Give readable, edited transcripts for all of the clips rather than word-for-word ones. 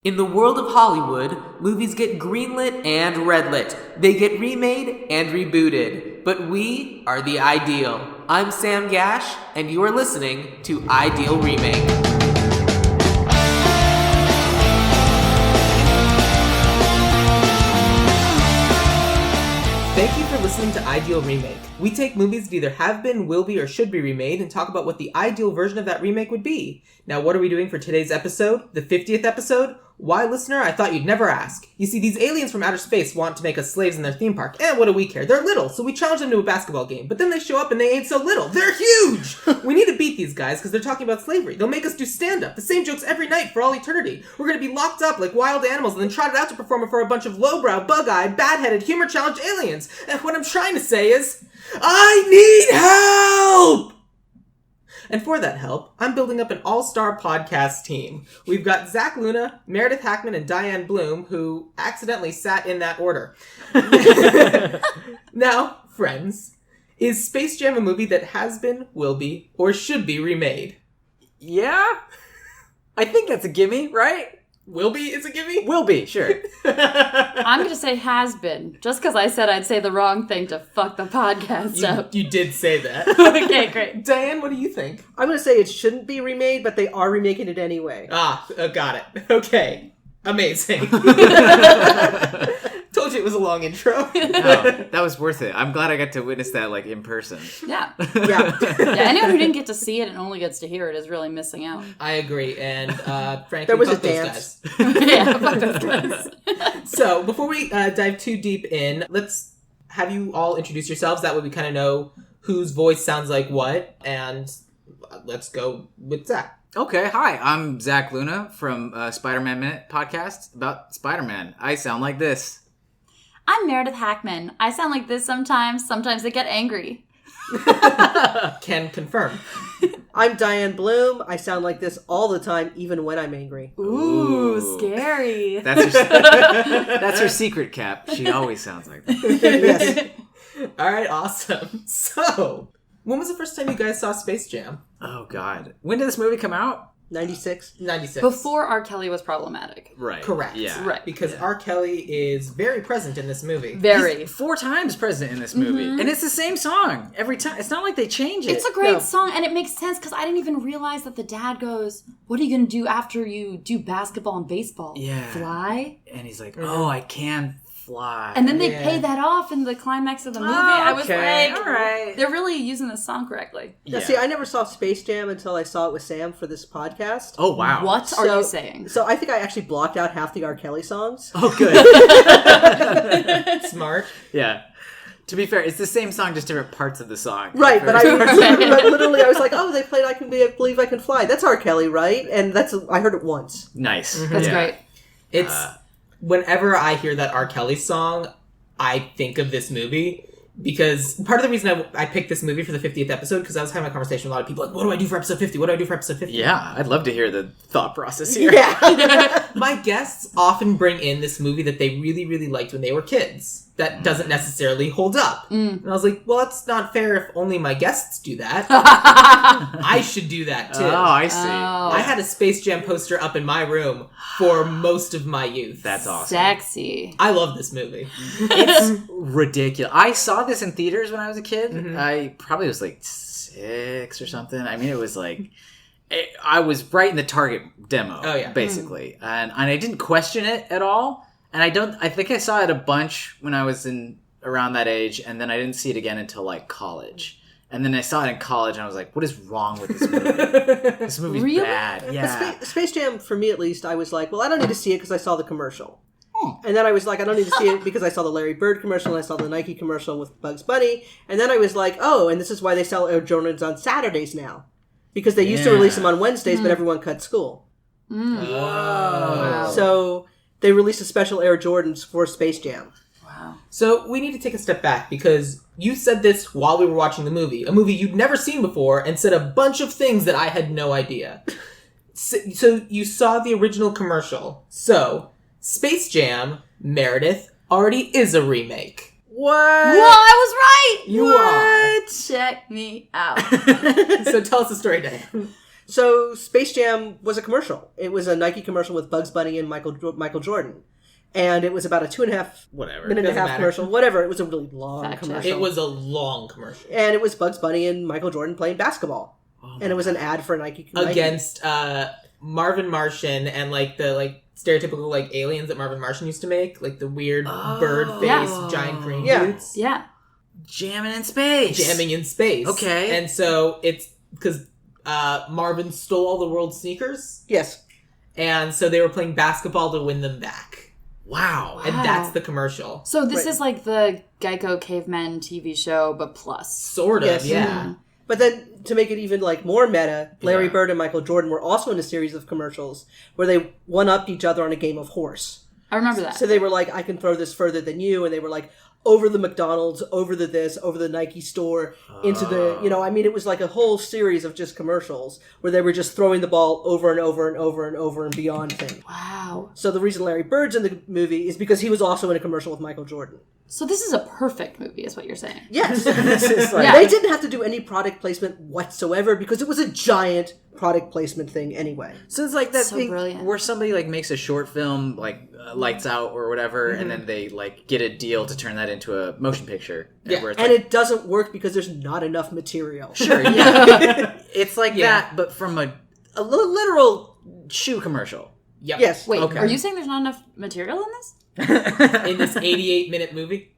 In the world of Hollywood, movies get greenlit and redlit. They get remade and rebooted. But we are the ideal. I'm Sam Gasch, and you are listening to Ideal Remake. Thank you for listening to Ideal Remake. We take movies that either have been, will be, or should be remade and talk about what the ideal version of that remake would be. Now, what are we doing for today's episode? The 50th episode? Why, listener? I thought you'd never ask. You see, these aliens from outer space want to make us slaves in their theme park, and what do we care? They're little, so we challenge them to a basketball game. But then they show up and they ain't so little. They're huge! We need to beat these guys because they're talking about slavery. They'll make us do stand-up, the same jokes every night for all eternity. We're going to be locked up like wild animals and then trotted out to perform it for a bunch of lowbrow, bug-eyed, bad-headed, humor-challenged aliens. And what I'm trying to say is, I need help! And for that help, I'm building up an all-star podcast team. We've got Zach Luna, Meredith Hackman, and Dianne Bloom, who accidentally sat in that order. Now, friends, is Space Jam a movie that has been, will be, or should be remade? Yeah? I think that's a gimme, right? Will be is a gimme? Will be, sure. I'm going to say has been, just because I said I'd say the wrong thing to fuck the podcast up. You did say that. Okay, great. Dianne, what do you think? I'm going to say it shouldn't be remade, but they are remaking it anyway. Got it. Okay. Amazing. Told you it was a long intro. No, that was worth it. I'm glad I got to witness that, in person. Yeah. Yeah. Anyone who didn't get to see it and only gets to hear it is really missing out. I agree, and frankly, There was a fuck those dance. guys. Yeah, fuck those guys. So, before we dive too deep in, let's have you all introduce yourselves. That way we kind of know whose voice sounds like what, and let's go with Zach. Okay, hi. I'm Zach Luna from Spider-Man Minute podcast about Spider-Man. I sound like this. I'm Meredith Hackman. I sound like this sometimes. Sometimes I get angry. Can confirm. I'm Dianne Bloom. I sound like this all the time, even when I'm angry. Ooh, scary. That's her secret, Cap. She always sounds like that. Yes. All right, awesome. So, when was the first time you guys saw Space Jam? Oh, God. When did this movie come out? 96. 96. Before R. Kelly was problematic. Right. Correct. Yeah. Right. Because R. Kelly is very present in this movie. Very. He's 4 times present in this movie. And it's the same song every time. It's not like they change it. It's a great No. song, and it makes sense because I didn't even realize that the dad goes, "What are you going to do after you do basketball and baseball? Yeah. Fly?" And he's like, oh, I can fly. And then they Yeah. pay that off in the climax of the movie. I was okay. like, All right. they're really using the song correctly. Now, see, I never saw Space Jam until I saw it with Sam for this podcast. Oh, wow. What are you saying? So I think I actually blocked out half the R. Kelly songs. Oh, good. Smart. Yeah. To be fair, it's the same song, just different parts of the song. Right, but I literally I was like, oh, they played I Believe I Can Fly. That's R. Kelly, right? And I heard it once. Nice. That's great. It's whenever I hear that R. Kelly song, I think of this movie. Because part of the reason I picked this movie for the 50th episode, because I was having a conversation with a lot of people, like, what do I do for episode 50? What do I do for episode 50? Yeah, I'd love to hear the thought process here. Yeah. My guests often bring in this movie that they really, really liked when they were kids. That doesn't necessarily hold up. And I was like, well, it's not fair if only my guests do that. I should do that, too. Oh, I see. I had a Space Jam poster up in my room for most of my youth. That's awesome. Sexy. I love this movie. It's ridiculous. I saw this in theaters when I was a kid. Mm-hmm. I probably was 6 or something. I mean, it was I was right in the target demo. Oh, yeah. Basically. And I didn't question it at all. And I think I saw it a bunch when I was around that age, and then I didn't see it again until college. And then I saw it in college, and I was like, what is wrong with this movie? This movie's Really? bad. Yeah. Space Jam, for me at least, I was like, well, I don't need to see it because I saw the commercial. And then I was like, I don't need to see it because I saw the Larry Bird commercial and I saw the Nike commercial with Bugs Bunny. And then I was like, oh, and this is why they sell Air Jordans on Saturdays now. Because they used to release them on Wednesdays, but everyone cut school. Wow. So they released a special Air Jordans for Space Jam. Wow. So we need to take a step back because you said this while we were watching the movie. A movie you'd never seen before and said a bunch of things that I had no idea. So you saw the original commercial. So Space Jam, Meredith, already is a remake. What? Whoa, I was right! You are. Check me out. So tell us the story, Dan. So Space Jam was a commercial. It was a Nike commercial with Bugs Bunny and Michael Jordan. And it was about a 2.5 Whatever. minute and a Doesn't half matter. commercial. Whatever. It was a really long Fact check. commercial. It was a long commercial. And it was Bugs Bunny and Michael Jordan playing basketball. And it was an ad for Nike. Against Marvin Martian and like the stereotypical like aliens that Marvin Martian used to make, like the weird bird face, Yeah. giant green Yeah. boots. Yeah. Jamming in space. Jamming in space. Okay. And so it's because Marvin stole all the world's sneakers, Yes. and so they were playing basketball to win them back. Wow. And Wow. that's the commercial. So this Right. is like the Geico Cavemen TV show, but plus. Sort of, Yes. yeah. But then, to make it even like more meta, Larry Yeah. Bird and Michael Jordan were also in a series of commercials where they one-upped each other on a game of horse. I remember that. So they were like, I can throw this further than you. And they were like, over the McDonald's, over the this, over the Nike store, into the, it was like a whole series of just commercials where they were just throwing the ball over and over and over and over and beyond things. Wow. So the reason Larry Bird's in the movie is because he was also in a commercial with Michael Jordan. So this is a perfect movie, is what you're saying. Yes. This is like, Yeah. They didn't have to do any product placement whatsoever because it was a giant product placement thing anyway. So it's like that So thing brilliant. where somebody like makes a short film, like Lights Out or whatever, and then they like get a deal to turn that into a motion picture. Yeah. Where it's And like, it doesn't work because there's not enough material. sure, yeah. It's like Yeah. that, but from a literal shoe commercial. Yep. Yes. Wait, Okay. are you saying there's not enough material in this? In this 88-minute movie.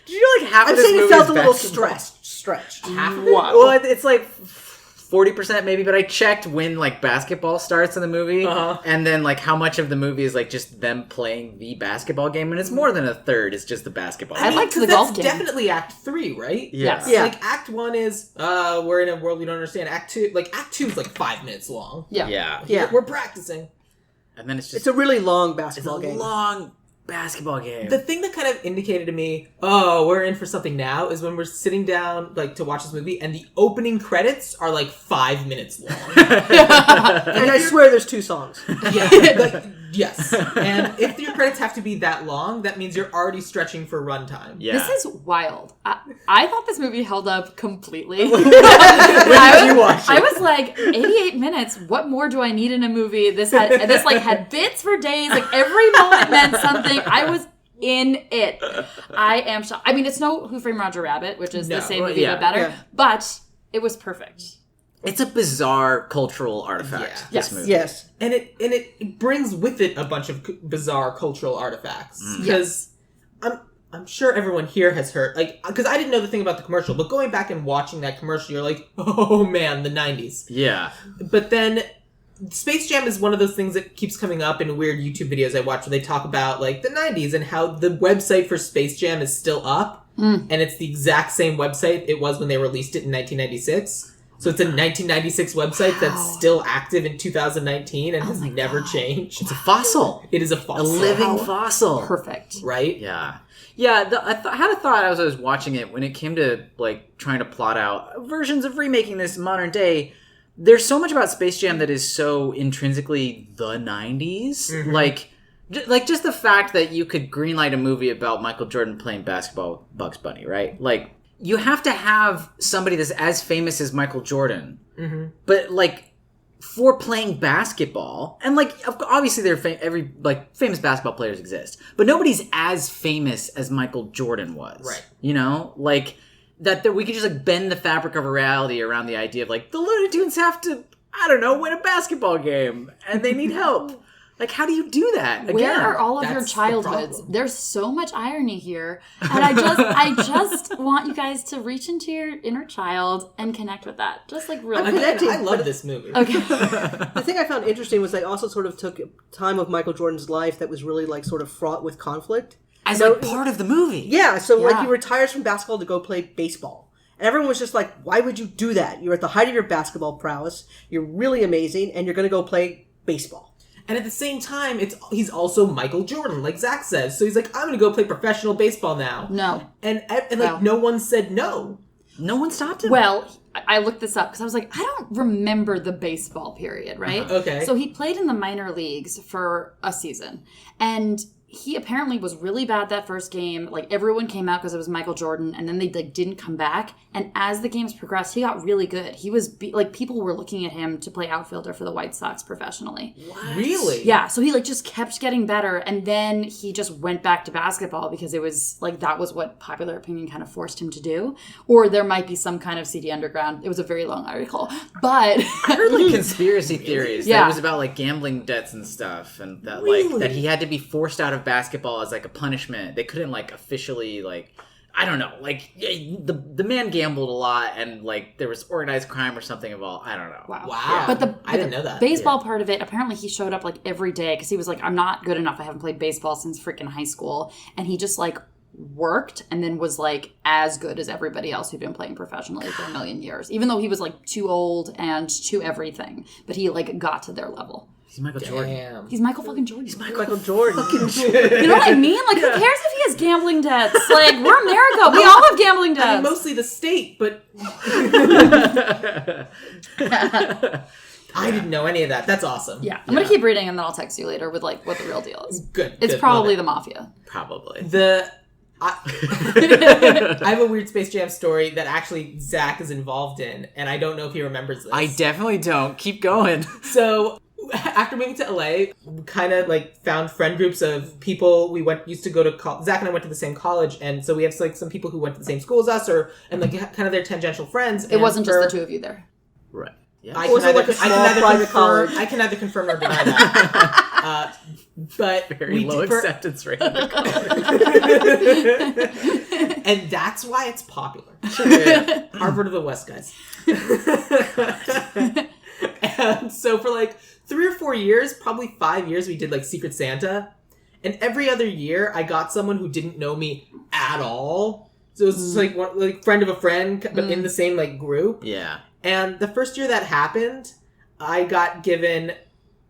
Did you know like half I'm of this saying it movie felt is a little basketball? stretched. Half of it? Wow. Well, it's like 40% maybe, but I checked when like basketball starts in the movie, and then like how much of the movie is like just them playing the basketball game, and it's more than a third. It's just the basketball. I game. liked 'cause the that's golf game. definitely Act 3, right? Yeah. Yeah. Like Act 1 is we're in a world we don't understand. Act 2 is like 5 minutes long. Yeah. Yeah. Yeah. We're practicing. And then it's just It's a really long it's a basketball game. long basketball game. The thing that kind of indicated to me, oh, we're in for something now, is when we're sitting down like to watch this movie, and the opening credits are like 5 minutes long. And I swear there's 2 songs. Yeah, like, yes. And if your credits have to be that long, that means you're already stretching for runtime. yeah. This is wild. I thought this movie held up completely. When did you watch it? I was like, 88 minutes. What more do I need in a movie? This had bits for days. Like every moment meant something. I was in it. I am shocked. I mean, it's no Who Framed Roger Rabbit, which is No. the same Well, movie yeah. but better. Yeah. But it was perfect. It's a bizarre cultural artifact. Yeah. This Yes. movie. Yes. And it brings with it a bunch of bizarre cultural artifacts. Because I'm sure everyone here has heard, like, because I didn't know the thing about the commercial, but going back and watching that commercial, you're like, oh man, the 90s. Yeah. But then Space Jam is one of those things that keeps coming up in weird YouTube videos I watch where they talk about like the 90s and how the website for Space Jam is still up. And it's the exact same website it was when they released it in 1996. So it's a 1996 website that's still active in 2019 and has never changed. It's a fossil. It is a A fossil. living fossil. Perfect. Right? Yeah. Yeah, I had a thought as I was watching it when it came to, like, trying to plot out versions of remaking this modern day. There's so much about Space Jam that is so intrinsically the 90s. Like just the fact that you could greenlight a movie about Michael Jordan playing basketball with Bugs Bunny, right? Like, you have to have somebody that's as famous as Michael Jordan. But, like, for playing basketball, and like obviously every famous basketball players exist, but nobody's as famous as Michael Jordan was, Right. You know, like that we could just like bend the fabric of a reality around the idea of like the Looney Tunes have to, I don't know, win a basketball game and they need help. Like, how do you do that? Again, Where are all of your that's the childhoods? problem. There's so much irony here, and I just want you guys to reach into your inner child and connect with that. Just like really. I'm connecting. I love this movie. Okay. The thing I found interesting was they also sort of took time of Michael Jordan's life that was really like sort of fraught with conflict. as No, like part of the movie. Yeah, so like Yeah. he retires from basketball to go play baseball. And everyone was just like, why would you do that? You're at the height of your basketball prowess. You're really amazing, and you're going to go play baseball. And at the same time, he's also Michael Jordan, like Zach says. So he's like, I'm going to go play professional baseball now. No. And like, Well. no one said no. No one stopped him. Well, I looked this up because I was like, I don't remember the baseball period, right? Okay. So he played in the minor leagues for a season, and he apparently was really bad that first game. Like, everyone came out because it was Michael Jordan, and then they like didn't come back. And as the games progressed, he got really good. He was like, people were looking at him to play outfielder for the White Sox professionally. What? Really? Yeah. So he like just kept getting better, and then he just went back to basketball because it was like that was what popular opinion kind of forced him to do. Or there might be some kind of seedy underground. It was a very long article, but I heard like conspiracy theories. Yeah. That it was about like gambling debts and stuff, and that like that he had to be forced out of basketball as like a punishment. They couldn't like officially like, I don't know, like the man gambled a lot, and like there was organized crime or something involved. I don't know. Wow. Yeah. But I didn't know that. Baseball part of it, apparently he showed up like every day because he was like, I'm not good enough. I haven't played baseball since freaking high school. And he just like worked and then was like as good as everybody else who'd been playing professionally for a million years, even though he was like too old and too everything. But he like got to their level. He's Michael Jordan. Damn. He's Michael fucking Jordan. He's Michael Jordan. You know what I mean? Like, who cares if he has gambling debts? Like, we're America. We all have gambling debts. I mean, mostly the state, but I didn't know any of that. That's awesome. Yeah. I'm going to keep reading and then I'll text you later with like what the real deal is. Good. It's good, probably love the mafia. Probably. I have a weird Space Jam story that actually Zach is involved in, and I don't know if he remembers this. I definitely don't. Keep going. So, after moving to LA, we kind of like found friend groups of people we used to go to Zach and I went to the same college, and so we have like some people who went to the same school as us, and like kind of their tangential friends. It wasn't just the two of you there. Right. Yeah. I Was it like a small private college? I can neither confirm nor deny that. But Very low acceptance rate. and that's why it's popular. Harvard of the West, guys. And so for like 3 or 4 years, probably 5 years, we did like Secret Santa. And every other year, I got someone who didn't know me at all. So it was just like one, like friend of a friend, but in the same like group. Yeah. And the first year that happened, I got given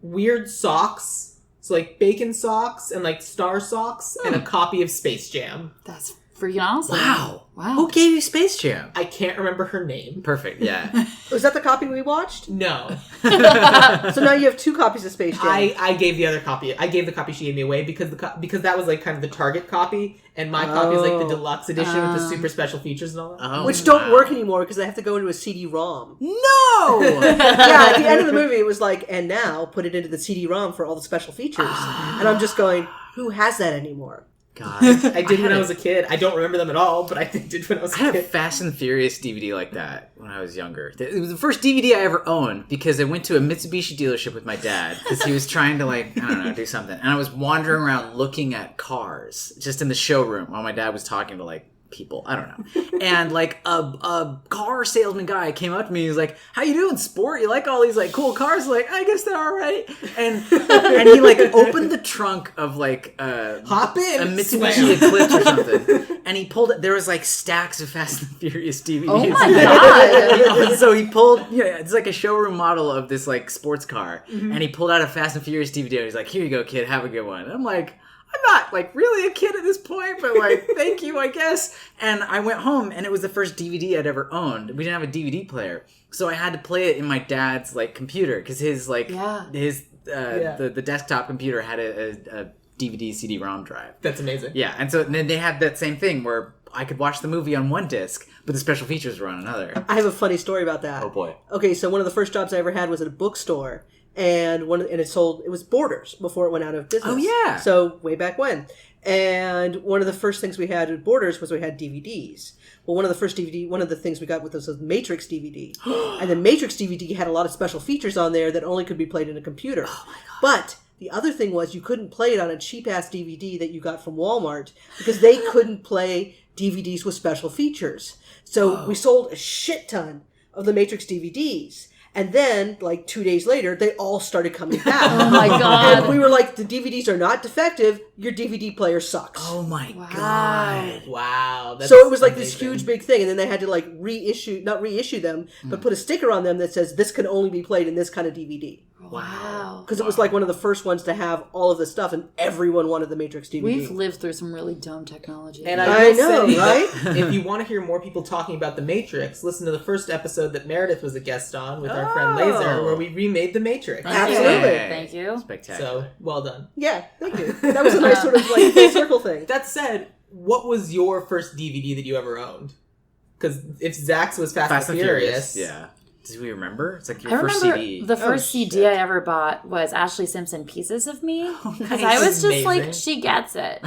weird socks. So like bacon socks and like star socks and a copy of Space Jam. That's freaking awesome. Wow. Wow. Who gave you Space Jam? I can't remember her name. Perfect. Yeah. Was that the copy we watched? No. So now you have 2 copies of Space Jam. I gave the other copy. I gave the copy she gave me away because because that was like kind of the Target copy, and my copy is like the deluxe edition with the super special features and all that. Oh, Which don't work anymore because they have to go into a CD-ROM. No. Yeah, at the end of the movie, it was like, and now put it into the CD-ROM for all the special features. And I'm just going, who has that anymore? God. I did when I was a kid. I don't remember them at all, but I did when I was I a had a kid. Fast and Furious DVD like that when I was younger. It was the first DVD I ever owned because I went to a Mitsubishi dealership with my dad because he was trying to like, I don't know, do something. And I was wandering around looking at cars just in the showroom while my dad was talking to like people. I don't know. And like a car salesman guy came up to me. He was like, "How you doing, sport? You like all these like cool cars?" Like, I guess they're all right. And he like opened the trunk of like Hop in, a Mitsubishi Eclipse or something, and he pulled it. There was like stacks of Fast and Furious DVDs. Oh my god. So he pulled, it's like a showroom model of this like sports car, and he pulled out a Fast and Furious DVD. And he's like, "Here you go, kid. Have a good one." And I'm like, I'm not like really a kid at this point, but like, thank you, I guess. And I went home, and it was the first DVD I'd ever owned. We didn't have a DVD player, so I had to play it in my dad's like computer because his like the desktop computer had a DVD CD-ROM drive. That's amazing. Yeah, and so then they had that same thing where I could watch the movie on one disc, but the special features were on another. I have a funny story about that. Oh boy. Okay, so one of the first jobs I ever had was at a bookstore, and it was Borders before it went out of business. Oh, yeah. So way back when. And one of the first things we had at Borders was we had DVDs. Well, one of the things we got with us was Matrix DVD. And the Matrix DVD had a lot of special features on there that only could be played in a computer. Oh my god. But the other thing was you couldn't play it on a cheap-ass DVD that you got from Walmart because they couldn't play DVDs with special features. So we sold a shit ton of the Matrix DVDs. And then, like 2 days later, they all started coming back. Oh my god. And we were like, the DVDs are not defective. Your DVD player sucks. Oh my god. Wow. That's So it was like this amazing. huge big thing. And then they had to like not reissue them, but put a sticker on them that says this can only be played in this kind of DVD. Wow. Because it was like one of the first ones to have all of this stuff, and everyone wanted the Matrix DVD. We've lived through some really dumb technology. And I will know, say right? that if you want to hear more people talking about the Matrix, listen to the first episode that Meredith was a guest on with our friend Laser, where we remade the Matrix. Absolutely. Thank you. Spectacular. So, well done. Yeah, thank you. That was a nice sort of like full circle thing. That said, what was your first DVD that you ever owned? Because if Zach's was Fast and Furious. Yeah. Do we remember? It's like your I first remember CD. the first CD I ever bought was Ashley Simpson Pieces of Me. Because I was just Amazing. like, she gets it.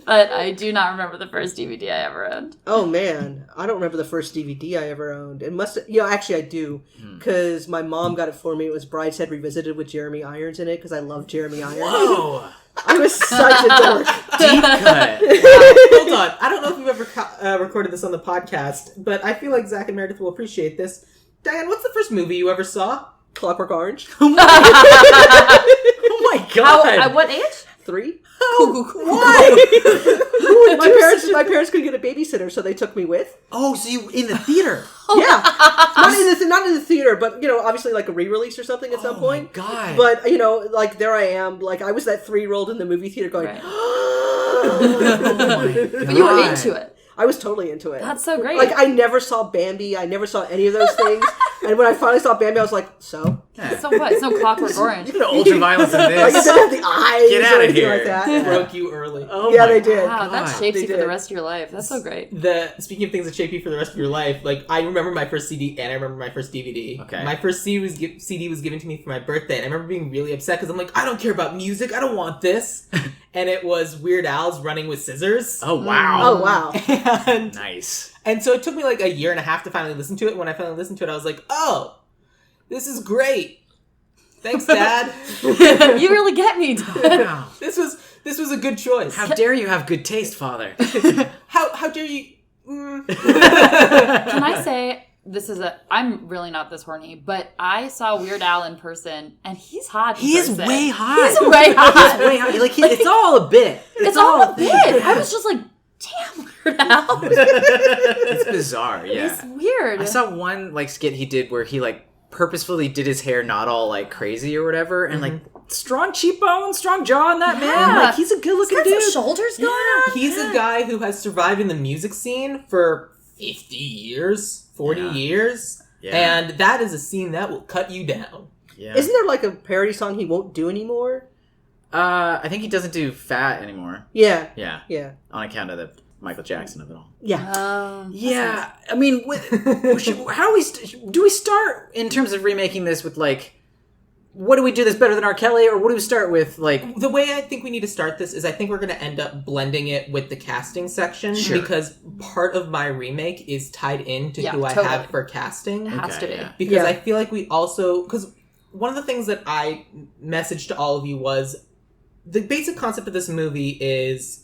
But I do not remember the first DVD I ever owned. Oh man, I don't remember the first DVD I ever owned. It must, actually I do, because my mom got it for me. It was Brideshead Revisited with Jeremy Irons in it, because I love Jeremy Irons. Whoa! I was such a dork. Deep cut. Hold on. I don't know if you've ever recorded this on the podcast, but I feel like Zach and Meredith will appreciate this. Diane, what's the first movie you ever saw? Clockwork Orange. Oh my god! At what age? 3. Why? My parents couldn't get a babysitter, so they took me with. Oh, so you in the theater? Yeah, not in the theater, but obviously like a re-release or something at some point. Oh my god! But like there I am, like I was that 3-year-old in the movie theater going. Right. oh my god! But you were into it. I was totally into it. That's so great. Like I never saw Bambi. I never saw any of those things. And when I finally saw Bambi, I was like, so. Yeah. So what? It's no Clockwork Orange. You could ultra violence in Like it this. didn't have the eyes Get or outta anything here. like that. Broke you early. Oh Yeah, my they did. Wow, that God. shapes They you for did. the rest of your life. That's so great. Speaking of things that shape you for the rest of your life, like I remember my first CD and I remember my first DVD. Okay. My first CD was given to me for my birthday, and I remember being really upset because I'm like, I don't care about music. I don't want this. And it was Weird Al's Running with Scissors. Oh wow! Oh wow. And Nice. so it took me like a year and a half to finally listen to it. When I finally listened to it, I was like, oh, this is great. Thanks, Dad. You really get me. Wow. This was a good choice. How dare you have good taste, Father? How dare you? Can I say I'm really not this horny, but I saw Weird Al in person, and he's hot. He is person. way hot. He's way hot. Way hot. Like it's all a bit. It's all a bit. I was just like, damn, Weird Al. It's bizarre. Yeah. It's weird. I saw one like skit he did where he like purposefully did his hair not all like crazy or whatever, and like strong cheekbones, strong jaw on that man. Yeah. Like he's a good looking He's got dude. some shoulders going on. He's a guy who has survived in the music scene for 50 years, 40 Yeah. years. Yeah. And that is a scene that will cut you down. Yeah. Isn't there like a parody song he won't do anymore? I think he doesn't do fat anymore. Yeah. Yeah. Yeah. On account of the Michael Jackson of it all. Yeah. Yeah, I mean, do we start in terms of remaking this with like, what do we do that's better than R. Kelly, or what do we start with like? The way I think we need to start this is I think we're going to end up blending it with the casting section Sure. because part of my remake is tied into Yeah, who I totally. have for casting. Has to be. yeah. Because Yeah. I feel like we also... Because one of the things that I messaged to all of you was the basic concept of this movie is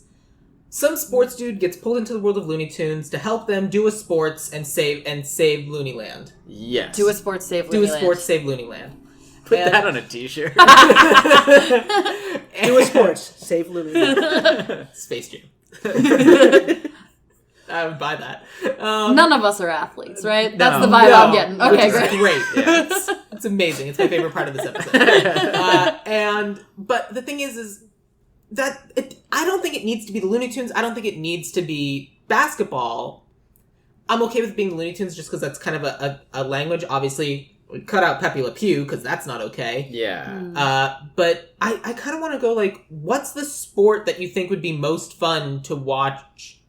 some sports dude gets pulled into the world of Looney Tunes to help them do a sports and save Looneyland. Yes. Do a sports save. Do a Looneyland. sports, save Looneyland. Put And- that on a T-shirt. Do a sports. Save Looney. Space Jam. I would buy that. None of us are athletes, right? That's No. the vibe No, I'm getting. which Okay, is great. great. Yeah. It's amazing. It's my favorite part of this episode. But the thing is that I don't think it needs to be the Looney Tunes. I don't think it needs to be basketball. I'm okay with being the Looney Tunes just because that's kind of a language. Obviously, we cut out Pepe Le Pew because that's not okay. Yeah. But I kind of want to go like, what's the sport that you think would be most fun to watch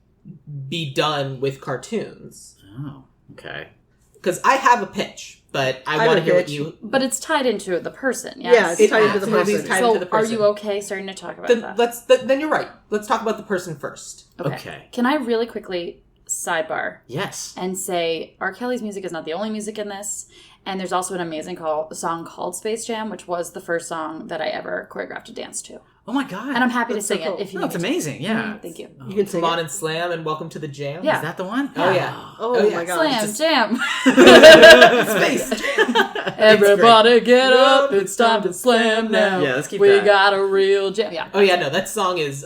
be done with cartoons? Oh. Okay. Because I have a pitch, but I have want a to hear what pitch. you... But it's tied into the person, Yeah, yes? it's tied into the absolutely person. is tied So into the are person. you okay starting to talk about that? Then you're right. Let's talk about the person first. Okay. Can I really quickly sidebar Yes. and say R. Kelly's music is not the only music in this, and there's also an amazing song called Space Jam, which was the first song that I ever choreographed a dance to. Oh my god. And I'm happy That's to so sing cool. it if you No, need it's me to. amazing. Yeah. Thank you. You can sing Come on it. and slam and welcome to the jam. Yeah. Is that the one? Oh, yeah. Oh, Oh, yeah. my god. Slam, jam. Space jam. Everybody get up, it's time to slam now. Yeah, let's keep We that. got a real jam. Yeah. Oh yeah, no, that song is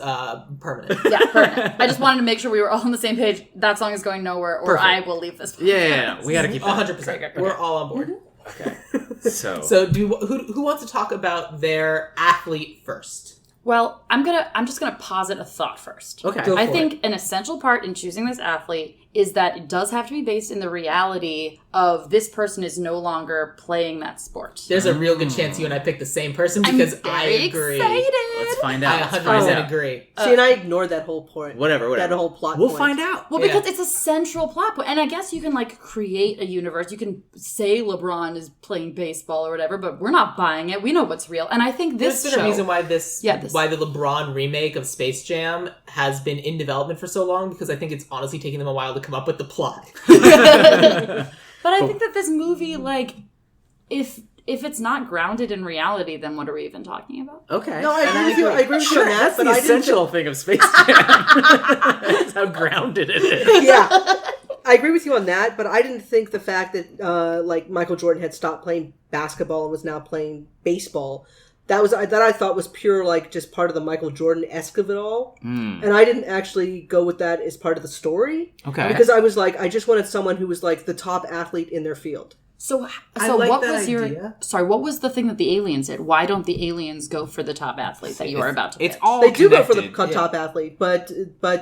permanent. Yeah, permanent. I just wanted to make sure we were all on the same page. That song is going nowhere, or Perfect. I will leave this. Yeah. We got to keep that. 100%. We're all on board. Okay. So Who wants to talk about their athlete first? Well, I'm just gonna posit a thought first. Okay. Go I for think an essential part in choosing this athlete is that it does have to be based in the reality of this person is no longer playing that sport. There's a real good chance you and I picked the same person because I agree. Excited. let's find I out. 100% agree. See, and I ignored that whole point. Whatever. That whole plot We'll point. find out. Well, because it's a central plot point. And I guess you can, like, create a universe. You can say LeBron is playing baseball or whatever, but we're not buying it. We know what's real. And I think this There's been a reason why why the LeBron remake of Space Jam has been in development for so long, because I think it's honestly taking them a while to come up with the plot. But I think that this movie, like, if it's not grounded in reality, then what are we even talking about? Okay. No, I agree with you. I agree with you on that, That's but the I didn't essential thing of Space Jam. That's how grounded it is. yeah, I agree with you on that, but I didn't think the fact that like Michael Jordan had stopped playing basketball and was now playing baseball, that I thought was pure, like, just part of the Michael Jordan-esque of it all. And I didn't actually go with that as part of the story. Okay. Because I was like, I just wanted someone who was like the top athlete in their field. So I like what that was your idea. sorry? What was the thing that the aliens did? Why don't the aliens go for the top athlete that you are about to? It's pick? all They do go for the connected. top athlete, but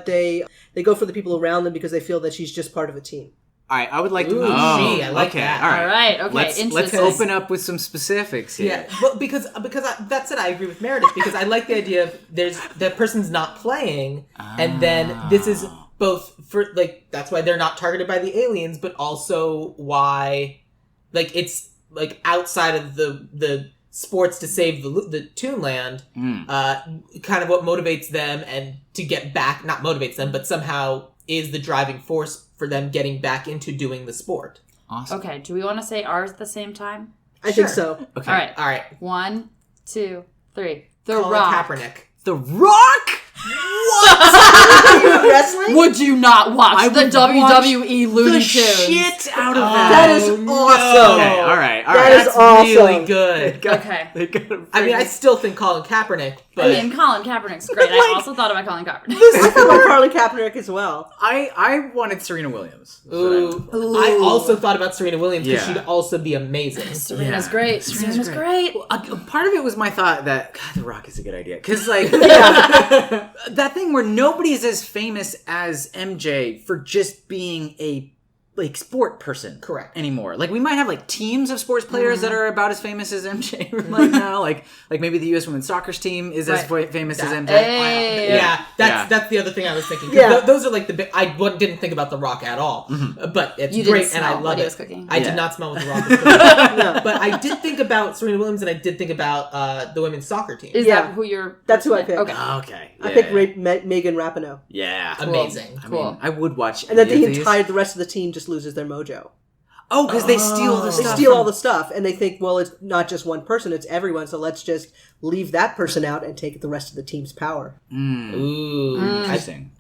they go for the people around them because they feel that she's just part of a team. All right, I would like to. Ooh, Oh, I like okay, that. All right, Okay. Let's Interesting. open up with some specifics here. Yeah, well, because that's it. I agree with Meredith, because I like the idea of that person's not playing, and then this is both for, like, that's why they're not targeted by the aliens, but also why, like, it's like outside of the sports to save the Toonland, kind of what motivates them and to get back, not motivates them, but somehow is the driving force for them getting back into doing the sport. Awesome. Okay. Do we want to say ours at the same time? I think so. Okay. All right. All right, 1, 2, 3. The Colin Rock. Kaepernick. The Rock. Wrestling? Would you not watch I the would WWE Looney the Tunes? shit out of that. That is Oh, no. awesome. Okay. All right. That is That's awesome. really good. Okay. They gotta I mean, I still think Colin Kaepernick, but I mean, Colin Kaepernick's great. I also thought about Colin Kaepernick. I thought about Colin Kaepernick as well. I wanted Serena Williams. ooh, I also thought about Serena Williams because Yeah. she'd also be amazing. Serena's Yeah. great. Serena's Serena's great. Part of it was my thought that God, The Rock is a good idea because, like, that thing where nobody's as famous as MJ for just being a sport person, Correct. anymore. Like, we might have like teams of sports players that are about as famous as MJ right now. Like maybe the U.S. women's soccer team is as famous as MJ. Hey. Yeah, Yeah. that's the other thing I was thinking. 'Cause Yeah. those are like the big. I didn't think about The Rock at all, but it's You didn't great and I smell love what he it. was cooking. I Yeah. did not smell what The Rock was cooking, but I did think about Serena Williams and I did think about the women's soccer team. Is Yeah. that who you're... That's who I picked. Okay. Okay, I picked Megan Rapinoe. Yeah, Amazing. I mean, I would watch. And then any of the these. rest of the team just loses their mojo. Oh, because they steal the They stuff. steal from- all the stuff, and they think, well, it's not just one person, it's everyone, so let's just leave that person out and take the rest of the team's power. Ooh, Interesting.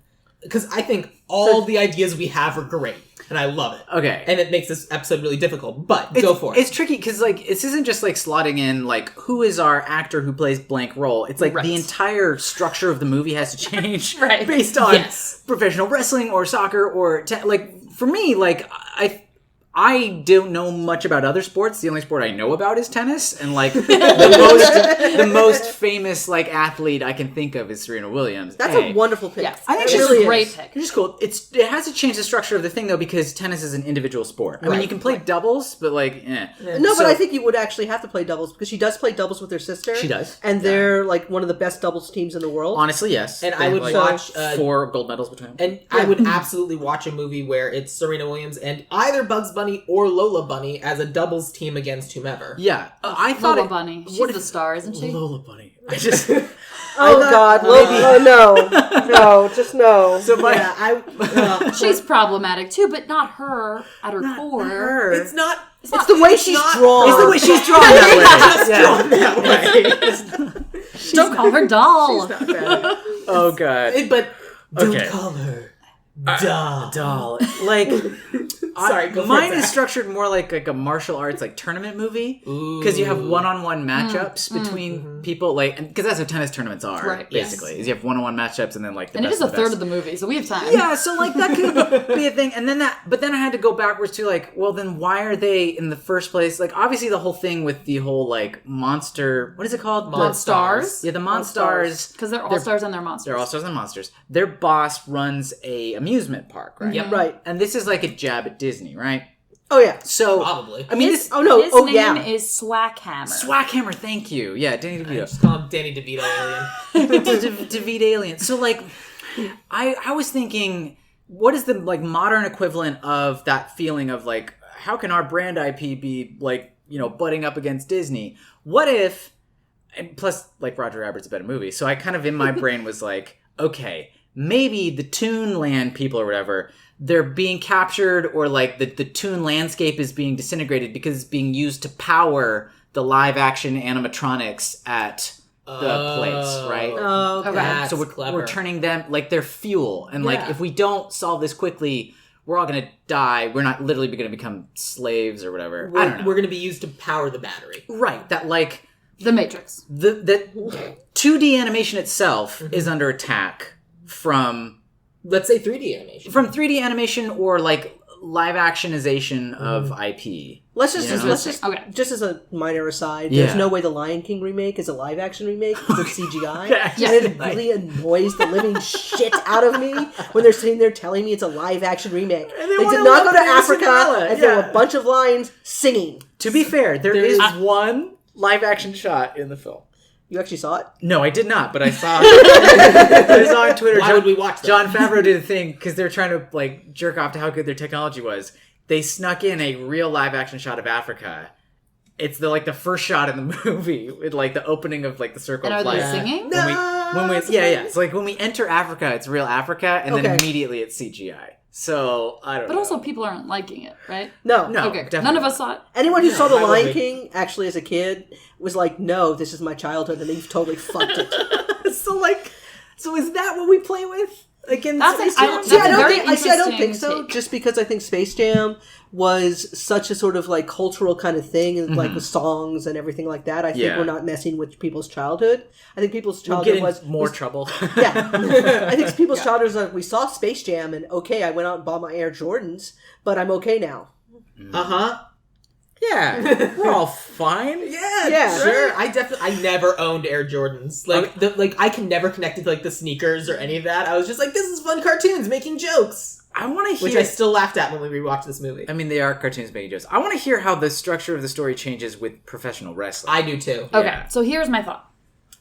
because I think all the ideas we have are great and I love it. Okay. And it makes this episode really difficult, but go for it. It's tricky because, like, this isn't just like slotting in like who is our actor who plays blank role. It's like Right. the entire structure of the movie has to change Right. based on Yes. professional wrestling or soccer or like for me, like I don't know much about other sports. The only sport I know about is tennis, and like the most famous like athlete I can think of is Serena Williams. That's A. a wonderful pick. Yes. I think It she's is really a great is. pick. It's just cool. It has to change the structure of the thing though because tennis is an individual sport. I mean, Right. you can play doubles, but like, No, So- but I think you would actually have to play doubles because she does play doubles with her sister. She does. And they're like one of the best doubles teams in the world. honestly, yes. And They I would have, watch 4 gold medals between them. And I would absolutely watch a movie where it's Serena Williams and either Bugs Bunny or Lola Bunny as a doubles team against whomever. Yeah, I thought Lola Bunny. She's the star, isn't she? Lola Bunny. I just Oh God! No, just no. so my Yeah, She's problematic too, but not her at her core. her. it's not. It's the way she's drawn. It's the way she's drawn that way. Just drawn that way. Don't call her doll. Oh god. But don't Okay. call her Dull. Like, Sorry, go for mine it, is Zach. structured more like a martial arts like tournament movie because you have one-on-one matchups between people, like, because that's what tennis tournaments are, Right, basically. yes. Is you have one-on-one matchups and then like the And it best is a of the third best. of the movie, so we have time. Yeah, so like that could be a thing, and then but then I had to go backwards to like, well, then why are they in the first place? Like, obviously the whole thing with the whole like monster, what is it called? Monstars. Yeah, the Monstars. Because they're all-stars and they're monsters. They're all-stars and monsters. Their boss runs a amusement park, right? Yep. Right. And this is like a jab at Disney, right? Oh yeah. So Probably. I mean, His, this Oh no. his Oh name yeah. is Swackhammer. Swackhammer, thank you. Yeah, Danny DeVito. Just call him Danny DeVito alien. DeVito alien. So like, I was thinking, what is the like modern equivalent of that feeling of like, how can our brand IP be like, butting up against Disney? What if, and plus like Roger Rabbit's a better movie, so I kind of in my brain was like, okay, maybe the Toonland people or whatever, they're being captured, or like the Toon landscape is being disintegrated because it's being used to power the live action animatronics at the place, right? Oh, okay. That's So clever. we're turning them like they're fuel, and like Yeah. if we don't solve this quickly, we're all gonna die. We're not literally gonna become slaves or whatever. I don't know. We're going to be used to power the battery. Right, that like The Matrix. that 2D animation itself is under attack from Let's say 3D animation. 3D animation or like live actionization of IP. Let's just Okay. just as a minor aside, Yeah. there's no way the Lion King remake is a live action remake because it's CGI. Yeah. And it really annoys the living shit out of me when they're sitting there telling me it's a live action remake. And they They wanna did not go to look like Africa Cinderella, and film yeah. a bunch of lions singing. To be fair, there There is is- one live action shot in the film. You actually saw it? No, I did not, but I saw. I saw on Twitter. Why would we watch that? John Favreau did a thing because they're trying to like jerk off to how good their technology was. They snuck in a real live action shot of Africa. It's the first shot in the movie with like the opening of like the circle And of are they light. singing? When we it's like when we enter Africa, it's real Africa, and then Okay. immediately it's CGI. So I don't know. But also, people aren't liking it, right? No. no, Okay, definitely none of not. us saw it. Anyone who saw The I would Lion be. King, actually as a kid, was like, no, this is my childhood, and they've totally fucked it. So is that what we play with? Like in That's Space an- I Jam? don't- See, I That's a don't very think. I see. I don't think interesting so. take. Just because I think Space Jam was such a sort of like cultural kind of thing, and like with songs and everything like that. I think Yeah. we're not messing with people's childhood. I think people's We'll childhood get in was more trouble. Yeah, I think people's childhood was like we saw Space Jam, and okay, I went out and bought my Air Jordans, but I'm okay now. Uh-huh. Yeah, we're all fine. Yeah, Sure. I never owned Air Jordans. Like, I can never connect it to, like, the sneakers or any of that. I was just like, this is fun cartoons making jokes. I want to Which hear. I still laughed at when we rewatched this movie. I mean, they are cartoons making jokes. I want to hear how the structure of the story changes with professional wrestling. I do too. Okay, Yeah. so here's my thought.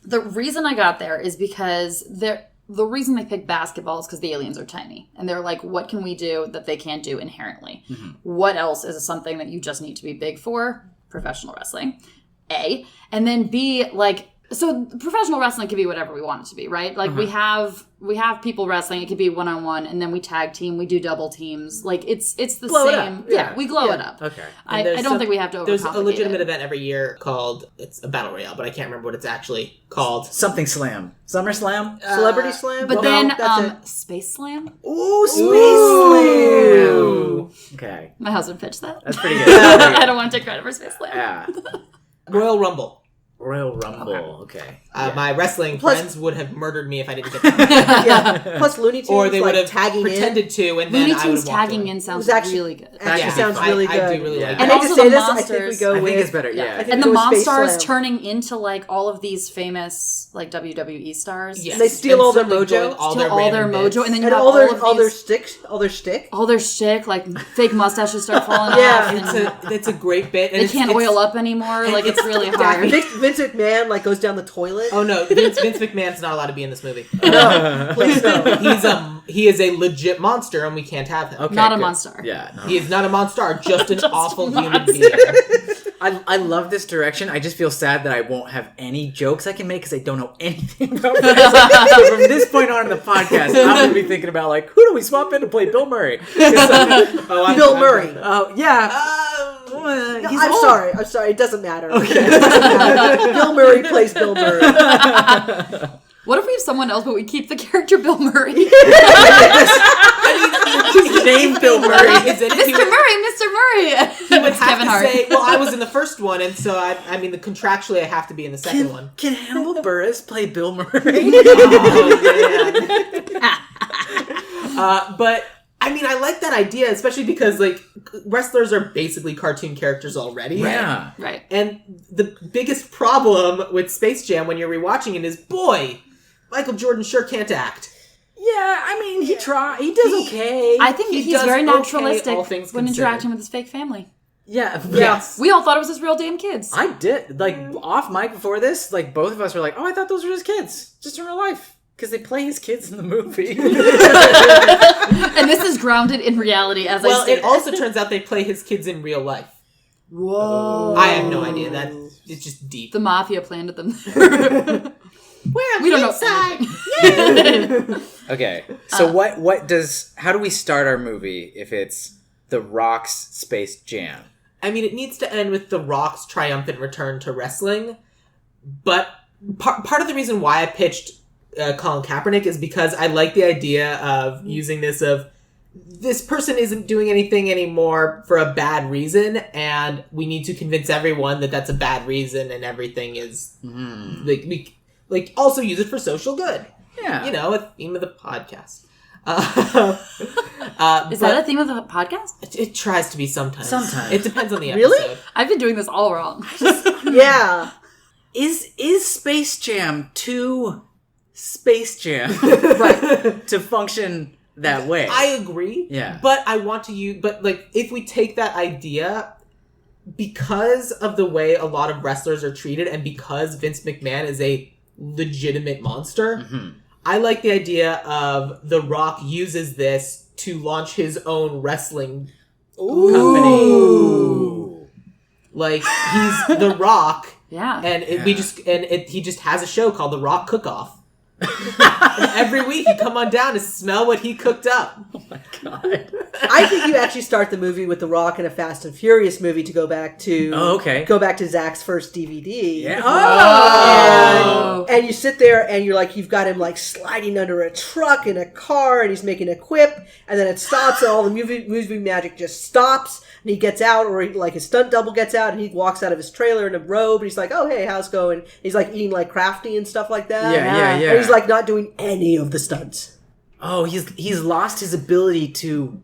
The reason I got there is because the reason they picked basketball is because the aliens are tiny. And they're like, what can we do that they can't do inherently? What else is something that you just need to be big for? Professional wrestling. A. And then B, like, so professional wrestling can be whatever we want it to be, right? Like we have people wrestling, it could be one-on-one, and then we tag team, we do double teams. Like it's the Glow it same. up. Yeah, Yeah. we glow it up. Okay. I there's don't think we have to overcomplicate There's a legitimate it. event every year called, it's a battle royale, but I can't remember what it's actually called. Something Slam. Summer Slam? Celebrity Slam. But No, then that's it. Space Slam? Ooh, Space Ooh. Slam! Okay. My husband pitched that. That's pretty good. I don't want to take credit for Space Slam. Yeah. Royal Rumble. Royal Rumble. Okay. Yeah. My wrestling Plus- friends would have murdered me if I didn't get that. Yeah. Plus Looney Tunes, Or they would like, have tagging pretended to, and then Looney I would Tunes have walked tagging away. in sounds was actually- really good. Actually Yeah. sounds I- really I good. do really Yeah. like And it. I hate to also say the this, I think we monsters. go I with. think it's better. Yeah. Yeah. I think And it the was Space Monstars Slam. turning into like all of these famous like WWE stars. Yes. And they steal all their certainly mojo. doing Steal all their random bits. mojo, and then you And have all their all of these, shtick. all their shtick, like fake mustaches start falling Yeah. off. It's a great bit. And They it's, can't it's, oil up anymore. Like it's really hard. Vince McMahon like goes down the toilet. Oh no, Vince McMahon's not allowed to be in this movie. No, please no. He is a legit monster, and we can't have him. Okay, Not a good. monster. Yeah. No. He is not a monster, just an awful human monster. being. I love this direction. I just feel sad that I won't have any jokes I can make because I don't know anything about this. So from this point on in the podcast, I'm going to be thinking about, like, who do we swap in to play Bill Murray? Bill Murray. Oh, yeah. No, He's I'm old. sorry. It doesn't matter. Okay. It doesn't matter. Bill Murray plays Bill Murray. What if we have someone else, but we keep the character Bill Murray? His name Bill Murray is in it. Mr. Murray. He would have Kevin to Hart. say, well, I was in the first one, and so contractually I have to be in the second one. Can Hannibal Buress play Bill Murray? But I like that idea, especially because like wrestlers are basically cartoon characters already. Yeah. Right. And the biggest problem with Space Jam when you're rewatching it is, boy, Michael Jordan sure can't act. Yeah, he does okay. I think He he's does very okay, naturalistic all things when considered. interacting with his fake family. Yeah. Yes. We all thought it was his real damn kids. I did. Like, off mic before this, like, both of us were like, oh, I thought those were his kids. Just in real life. Because they play his kids in the movie. And this is grounded in reality, as I Well, stated. it also turns out they play his kids in real life. Whoa. I have no idea. That it's just deep. The mafia planted them. We don't know anything. Okay, so how do we start our movie if it's The Rock's Space Jam? It needs to end with The Rock's triumphant return to wrestling. But part of the reason why I pitched Colin Kaepernick is because I like the idea of using this person isn't doing anything anymore for a bad reason, and we need to convince everyone that that's a bad reason, and everything is we also use it for social good. Yeah, a theme of the podcast. Is that a theme of the podcast? It tries to be sometimes. Sometimes. It depends on the episode. Really? I've been doing this all wrong. Yeah. Is Space Jam too Space Jam Right. to function that way? I agree. Yeah. But I want to use... But, if we take that idea, because of the way a lot of wrestlers are treated, and because Vince McMahon is a legitimate monster, I like the idea of The Rock uses this to launch his own wrestling company. Like, he's The Rock, Yeah. and he just has a show called The Rock Cook-Off. And every week you come on down to smell what he cooked up. Oh my god. I think you actually start the movie with The Rock in a Fast and Furious movie to go back to... Oh, okay. Go back to Zach's first DVD. Yeah. And you sit there and you're like, you've got him like sliding under a truck in a car and he's making a quip, and then it stops and all the movie magic just stops, and he gets out, or his stunt double gets out and he walks out of his trailer in a robe and he's like, oh hey, how's it going? He's like eating like crafty and stuff like that. Yeah. And he's like not doing any of the stunts. Oh, he's lost his ability to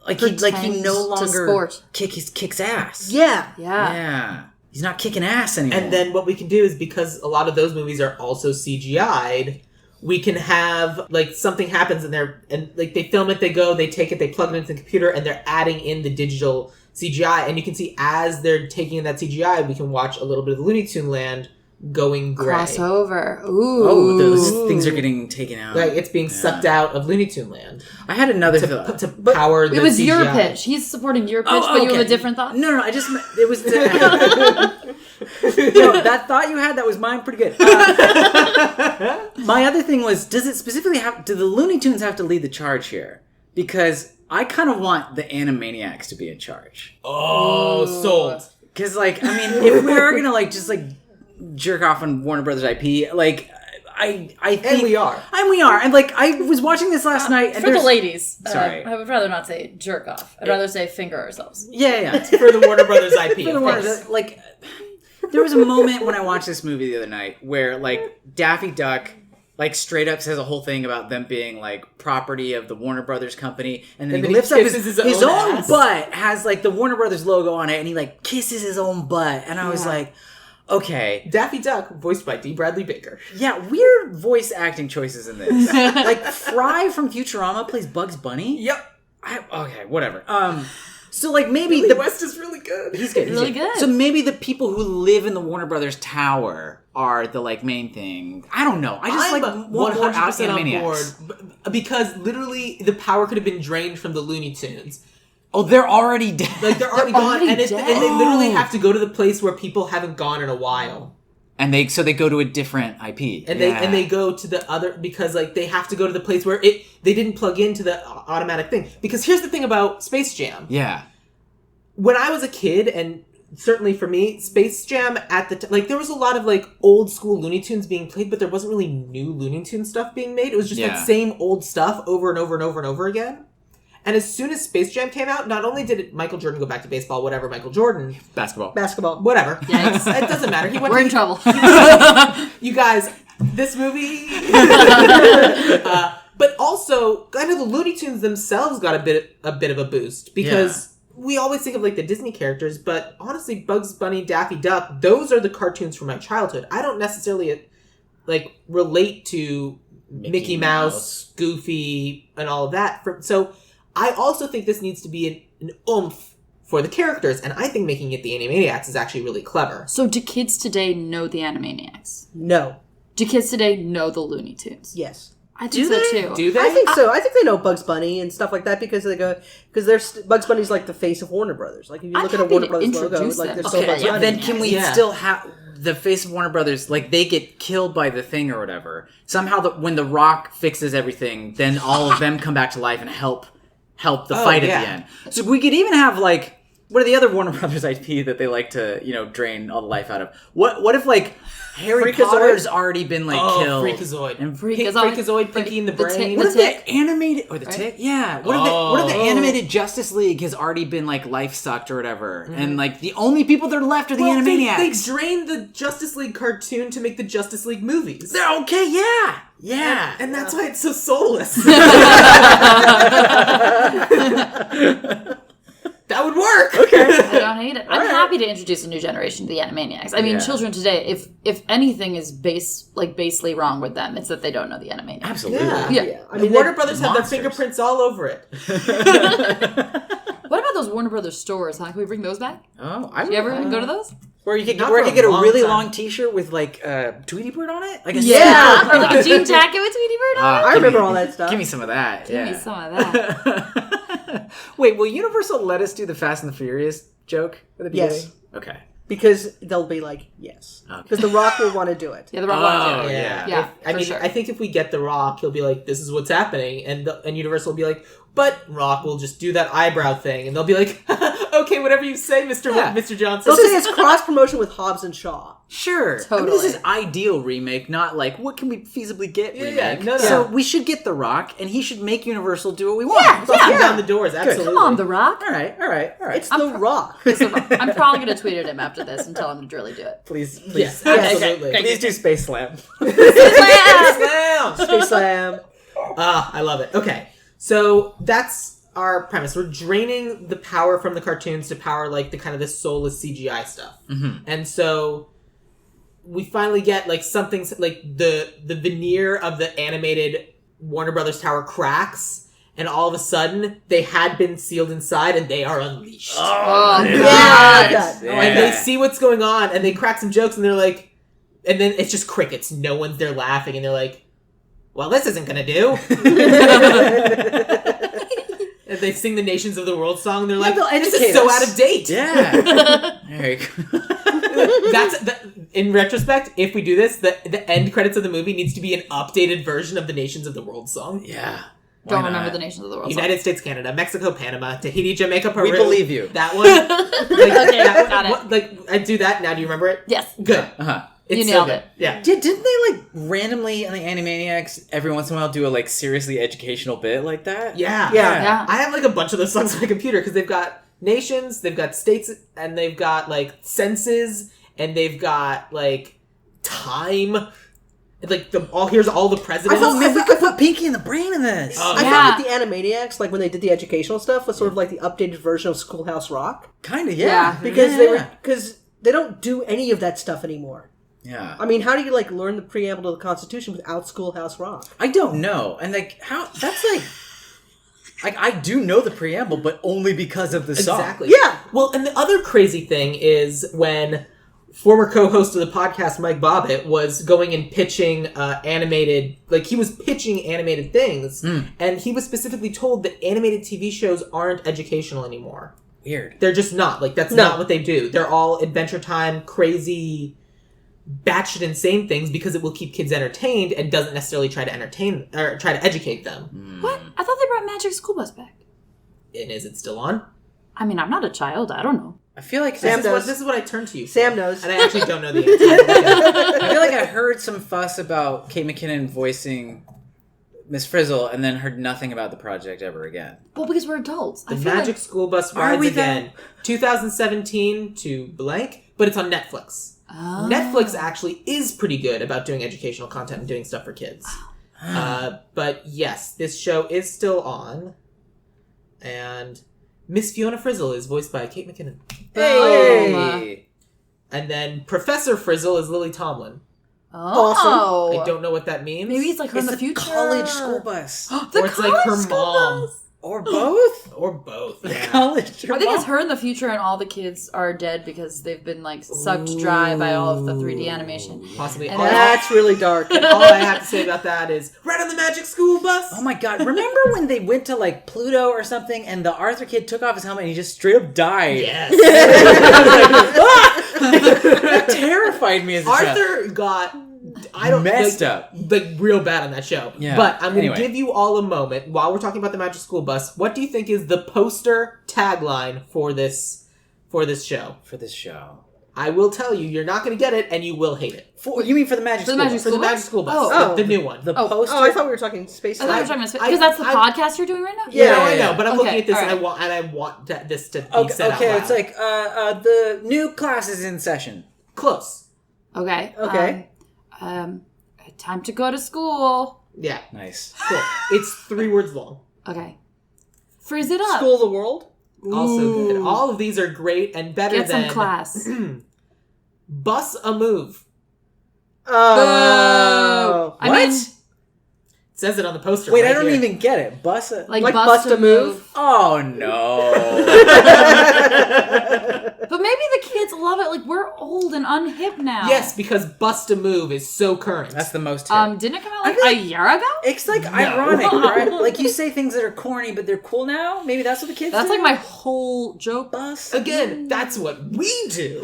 he no longer kicks ass. Yeah. Yeah. He's not kicking ass anymore. And then what we can do is, because a lot of those movies are also CGI'd, we can have something happens and they film it, they take it, they plug it into the computer, and they're adding in the digital CGI, and you can see as they're taking in that CGI, we can watch a little bit of the Looney Tune land going gray. Crossover. Ooh. Oh, those things are getting taken out. Like, it's being sucked out of Looney Tune land. I had another to power the It was CGI. your pitch. He's supporting your pitch, but you have a different thought? No, I just... It was... no, that thought you had, that was mine pretty good. My other thing was, do the Looney Tunes have to lead the charge here? Because I kind of want the Animaniacs to be in charge. Oh, sold. Because, if we are going to, jerk off on Warner Brothers IP, I think... And we are. And we are. And, I was watching this last night, and For the ladies. Sorry. I would rather not say jerk off. I'd rather say finger ourselves. Yeah. For the Warner Brothers IP, For the of Warner course. Brothers, there was a moment when I watched this movie the other night where, Daffy Duck, straight up says a whole thing about them being, property of the Warner Brothers company, and then he lifts up his own ass. butt, has, the Warner Brothers logo on it, and he, kisses his own butt, and I was like... Okay. Daffy Duck, voiced by D. Bradley Baker. Yeah, weird voice acting choices in this. Fry from Futurama plays Bugs Bunny. Yep. Okay, whatever. So maybe Billy West is really good. He's good. Really good. So maybe the people who live in the Warner Brothers tower are the main thing. I don't know. I just I'm want more 100% on Animaniacs. board because literally the power could have been drained from the Looney Tunes. Oh, they're already dead. They're already gone, already and dead. they literally have to go to the place where people haven't gone in a while. And they go to a different IP. And they go to the other, because they have to go to the place where they didn't plug into the automatic thing. Because here's the thing about Space Jam. Yeah. When I was a kid and certainly for me, Space Jam at the like there was a lot of like old school Looney Tunes being played, but there wasn't really new Looney Tunes stuff being made. It was just like same old stuff over and over and over and over again. And as soon as Space Jam came out, not only did Michael Jordan go back to baseball, whatever, Michael Jordan. Basketball. Whatever. Yikes. It doesn't matter. We're in trouble. You guys, this movie... but also, kind of the Looney Tunes themselves got a bit of a boost. Because we always think of, like, the Disney characters, but honestly, Bugs Bunny, Daffy Duck, those are the cartoons from my childhood. I don't necessarily, like, relate to Mickey Mouse, Goofy, and all of that. So... I also think this needs to be an oomph for the characters, and I think making it the Animaniacs is actually really clever. So do kids today know the Animaniacs? No. Do kids today know the Looney Tunes? Yes. I think so too. Do they? I think so. I think they know Bugs Bunny and stuff like that because Bugs Bunny's like the face of Warner Brothers. Like if you look at a Warner Brothers logo, like there's still Bugs Bunny. Then can we still have the face of Warner Brothers? Like they get killed by the Thing or whatever. Somehow, when the Rock fixes everything, then all of them come back to life and help the fight at the end. So we could even have like what are the other Warner Brothers IP that they like to drain all the life out of? What if like Harry Potter's already been like killed? Freakazoid. And Freakazoid, Pinky in the Brain. What if the animated or the Tick? Yeah. What if the animated Justice League has already been like life sucked or whatever, and like the only people that are left are the Animaniacs? They drained the Justice League cartoon to make the Justice League movies. They're okay. Yeah. And that's why it's so soulless. That would work. Okay. I don't hate it. I'm happy to introduce a new generation to the Animaniacs. I mean, children today, if anything is basely wrong with them, it's that they don't know the Animaniacs. Absolutely. Yeah. I mean, Warner Brothers have their fingerprints all over it. What about those Warner Brothers stores, huh? Can we bring those back? Oh, Did you ever go to those? Where you could get a really long T-shirt with like Tweety Bird on it, like or like a jean jacket with Tweety Bird on it. I remember all that stuff. Give me some of that. Give me some of that. Wait, will Universal let us do the Fast and the Furious joke at the beginning? Yes. Okay. Because they'll be like, yes. Because The Rock will want to do it. Yeah, The Rock wants to do it. Yeah. I mean, sure. I think if we get The Rock, he'll be like, this is what's happening. And Universal will be like, but Rock will just do that eyebrow thing. And they'll be like, okay, whatever you say, Mr. Johnson. They'll say it's cross-promotion with Hobbs and Shaw. Sure. Totally. I mean, this is ideal remake, not like, what can we feasibly get remake? Yeah. No. So we should get The Rock, and he should make Universal do what we want. Busting down the doors, absolutely. Come on, The Rock. All right. It's The Rock. I'm probably going to tweet at him after this and tell him to really do it. Please. Yes, absolutely. Please do Space Slam. Space Slam. I love it. Okay, so that's our premise. We're draining the power from the cartoons to power like the kind of this soulless CGI stuff. Mm-hmm. And so we finally get like something like the veneer of the animated Warner Brothers tower cracks, and all of a sudden they had been sealed inside and they are unleashed. Oh, Yeah. And they see what's going on and they crack some jokes and they're like, and then it's just crickets. No one's there laughing and they're like, well, this isn't gonna do. And they sing the Nations of the World song and they're like, this is so out of date. Yeah. There you go. In retrospect, if we do this, the end credits of the movie needs to be an updated version of the Nations of the World song. Yeah. Don't remember the Nations of the World. United States, Canada, Mexico, Panama, Tahiti, Jamaica, Peru. We believe you. That one. Okay, got it. Like, I do that. Now do you remember it? Yes. Good. Uh-huh. It's You nailed so it. Yeah. Didn't they like randomly on the Animaniacs every once in a while do a like seriously educational bit like that? Yeah. Yeah. I have like a bunch of those songs on my computer because they've got nations, they've got states, and they've got like senses, and they've got like time. And, like here's all the presidents. I thought maybe we could put Pinky in the Brain in this. I felt like the Animaniacs, like when they did the educational stuff, was sort of like the updated version of Schoolhouse Rock. Kind of, yeah. Because they don't do any of that stuff anymore. Yeah. I mean, how do you like learn the preamble to the Constitution without Schoolhouse Rock? I don't know. And like how that's like I do know the preamble, but only because of the song. Exactly. Yeah. Well, and the other crazy thing is when former co-host of the podcast, Mike Bobbitt, was going and pitching animated, like he was pitching animated things, and he was specifically told that animated TV shows aren't educational anymore. Weird. They're just not. Like, that's not what they do. They're all Adventure Time, crazy, batshit insane things because it will keep kids entertained and doesn't necessarily try to entertain or try to educate them. What? I thought they brought Magic School Bus back. And is it still on? I mean, I'm not a child. I don't know. I feel like Sam knows. This is what I turn to you for. Sam knows. And I actually don't know the answer. I feel like I heard some fuss about Kate McKinnon voicing Miss Frizzle, and then heard nothing about the project ever again. Well, because we're adults. The I feel Magic like... School Bus Are rides we again. 2017 to blank, but it's on Netflix. Oh. Netflix actually is pretty good about doing educational content and doing stuff for kids. But yes, this show is still on. And Miss Fiona Frizzle is voiced by Kate McKinnon. Hey! And then Professor Frizzle is Lily Tomlin. Oh. I don't know what that means. Maybe it's like her in the future. college school bus. or it's like her mom. Or both? Or both. Yeah. College I think it's her in the future and all the kids are dead because they've been like sucked dry by all of the 3D animation. Possibly. And That's really dark. And all I have to say about that is, right on the Magic School Bus! Oh my god, remember when they went to like Pluto or something and the Arthur kid took off his helmet and he just straight up died? Yes. That terrified me as a child. Arthur got Messed up. Like real bad on that show. Yeah. But I'm going to Anyway. give you all a moment while we're talking about the Magic School Bus. What do you think is the poster tagline for this show? For this show. I will tell you, you're not going to get it, and you will hate it. You mean for the Magic For the School Magic Bus? For the School Magic Bus? School Bus, Oh. the new one. The Oh. poster? Oh, I thought we were talking space. I thought you were Time. talking about because that's the podcast you're doing right now? Yeah, Yeah, I yeah, know, yeah. but I'm looking at this, Okay, and I want this to be Okay, said out loud. it's like the new class is in session. Close. Okay. Okay. Time to go to school. Yeah, Nice. cool. It's 3 words long. Okay. Frizz it up. School of the World. Also good. All of these are great and better Get than some class. Bus a Move. Oh. I What? mean, It says it on the poster. Wait, right I don't here. even get it. Bus a... like Bust a Move? Oh, no. But maybe the kids love it. Like, we're old and unhip now. Yes, because Bust a Move is so current. That's the most hit. Didn't it come out like feel a like- year ago? It's like ironic, right? Like you say things that are corny, but they're cool now. Maybe that's what the kids That's do? like my whole joke. Bus. Again, that's what we do.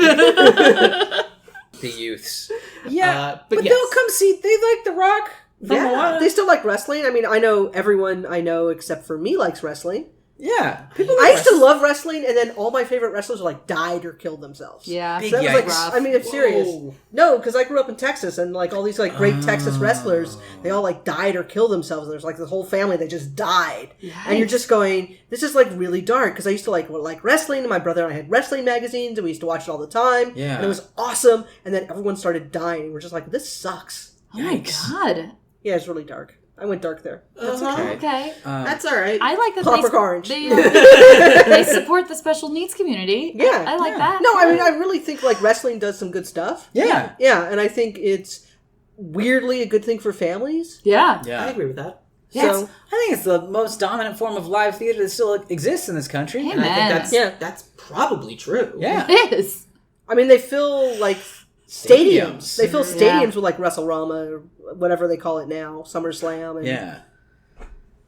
The youths. Yeah, but but yes. they'll come see. They like The Rock from Yeah. Moana. They still like wrestling. I mean, I know everyone I know except for me likes wrestling. Yeah. I used to love wrestling, and then all my favorite wrestlers like died or killed themselves. Yeah. Big So that was like, Yikes. I mean, I'm serious. Whoa. No, because I grew up in Texas, and like all these like great Texas wrestlers, they all like died or killed themselves. And there's like the whole family that just died, and you're just going, this is like really dark. Because I used to like wrestling, and my brother and I had wrestling magazines, and we used to watch it all the time. Yeah. and it was awesome. And then everyone started dying, and we're just like, this sucks. Oh my Yikes. god. Yeah, it's really dark. I went dark there. That's okay. Okay. That's all right. I like that Clockwork Orange. they support the special needs community. Yeah. I like that. No, I mean, I really think like wrestling does some good stuff. Yeah. Yeah, and I think it's weirdly a good thing for families. Yeah. Yeah. I agree with that. Yeah. So I think it's the most dominant form of live theater that still exists in this country. Hey, And I think man. that's probably true. Yeah. It is. I mean, they fill like stadiums. They fill stadiums Yeah. with like WrestleRama or whatever they call it now, SummerSlam. And Yeah.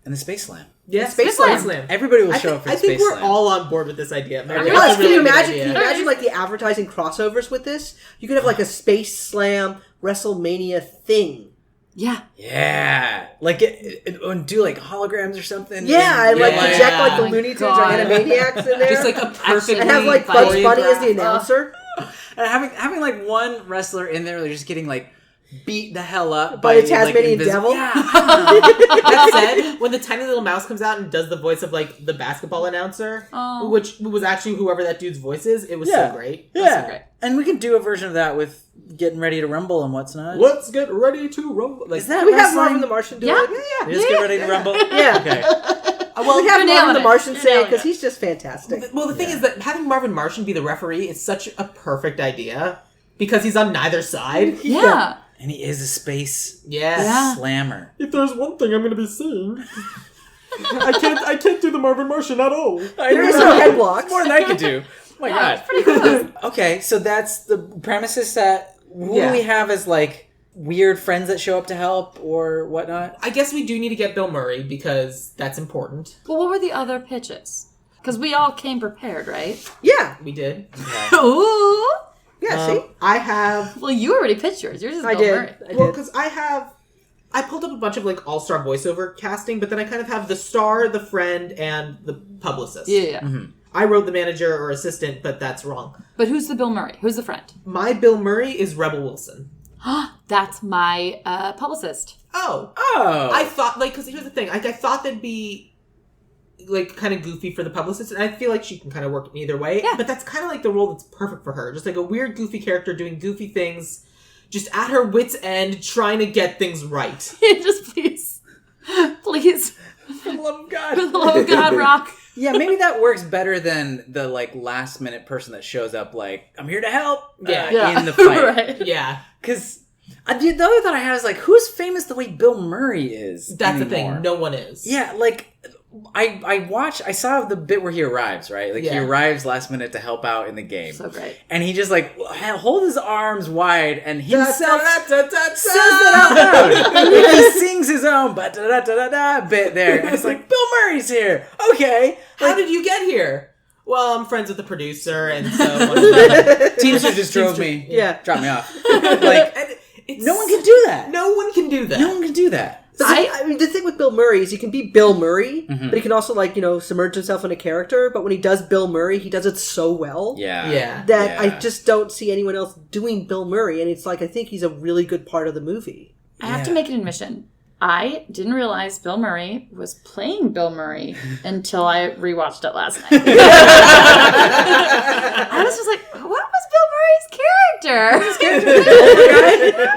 And the Space Slam. Yeah, Space Slam. Everybody will I show think, up for I the think Space we're Slam. all on board with this idea. Mary. really That's a Can you really good imagine? idea. Can you imagine like the advertising crossovers with this? You could have like a Space Slam WrestleMania thing. Yeah. Yeah. Like, and do like holograms or something. Yeah, and like Yeah. project like the Oh my Looney Tunes or God. Animaniacs in there. Just like a perfectly and have like Bugs Bunny as the choreographed- announcer. And having like one wrestler in there, they're just getting like beat the hell up By the Tasmanian like, devil? Yeah. That said, when the tiny little mouse comes out and does the voice of like the basketball announcer, Oh. which was actually whoever that dude's voice is, it was Yeah. so great. Yeah. great. And we can do a version of that with getting ready to rumble and what's not. Let's get ready to rumble. Like, Is that Can we have wrestling? Marvin the Martian do Yeah. it? You just get ready to rumble? Yeah. Okay. Well, we have you're Marvin nailing the it. Martian You're say it nailing because it. he's just fantastic. Well, the thing is that having Marvin Martian be the referee is such a perfect idea because he's on neither side. Yeah. And he is a space Yes. Yeah. slammer. If there's one thing I'm going to be seeing, I can't do the Marvin Martian at all. There is no head blocks. More than I could do. Oh my god. Pretty close. Okay, so that's the premise is that who Yeah. do we have as like weird friends that show up to help or whatnot? I guess we do need to get Bill Murray because that's important. Well, what were the other pitches? Because we all came prepared, right? Yeah. We did. Ooh. Yeah, see? I have. Well, you already pitched yours. Yours is I Bill did. Murray. I Well, did. because I pulled up a bunch of like all-star voiceover casting, but then I kind of have the star, the friend, and the publicist. Yeah. I wrote the manager or assistant, but that's wrong. But who's the Bill Murray? Who's the friend? My Bill Murray is Rebel Wilson. That's my publicist. Oh. I thought, like, because here's the thing. Like, I thought that'd be, like, kind of goofy for the publicist, and I feel like she can kind of work in either way. Yeah. But that's kind of like the role that's perfect for her. Just like a weird, goofy character doing goofy things, just at her wit's end, trying to get things right. Just please. Please. For the love of God. For the love of God, Rock. Yeah, maybe that works better than the, like, last-minute person that shows up, like, I'm here to help in the fight. Right. Yeah. Because the other thought I had is, like, who's famous the way Bill Murray is That's anymore? the thing. No one is. Yeah, like, I saw the bit where he arrives, right? Like, he arrives last minute to help out in the game. So great. And he just, like, hold his arms wide and himself says Da, that out loud. He sings his own ba-da-da-da-da bit there. And it's like, Bill Murray's here. Okay. How did you get here? Well, I'm friends with the producer, and so... Teamster just drove me. Yeah. Dropped me off. Like, And no one can do that. No one can do that. No one can do that. I mean, the thing with Bill Murray is he can be Bill Murray, Mm-hmm. but he can also, like, submerge himself in a character. But when he does Bill Murray, he does it so well Yeah. that I just don't see anyone else doing Bill Murray. And it's like, I think he's a really good part of the movie. I have to make an admission. I didn't realize Bill Murray was playing Bill Murray until I rewatched it last night. I was just like, what was Bill Murray's character?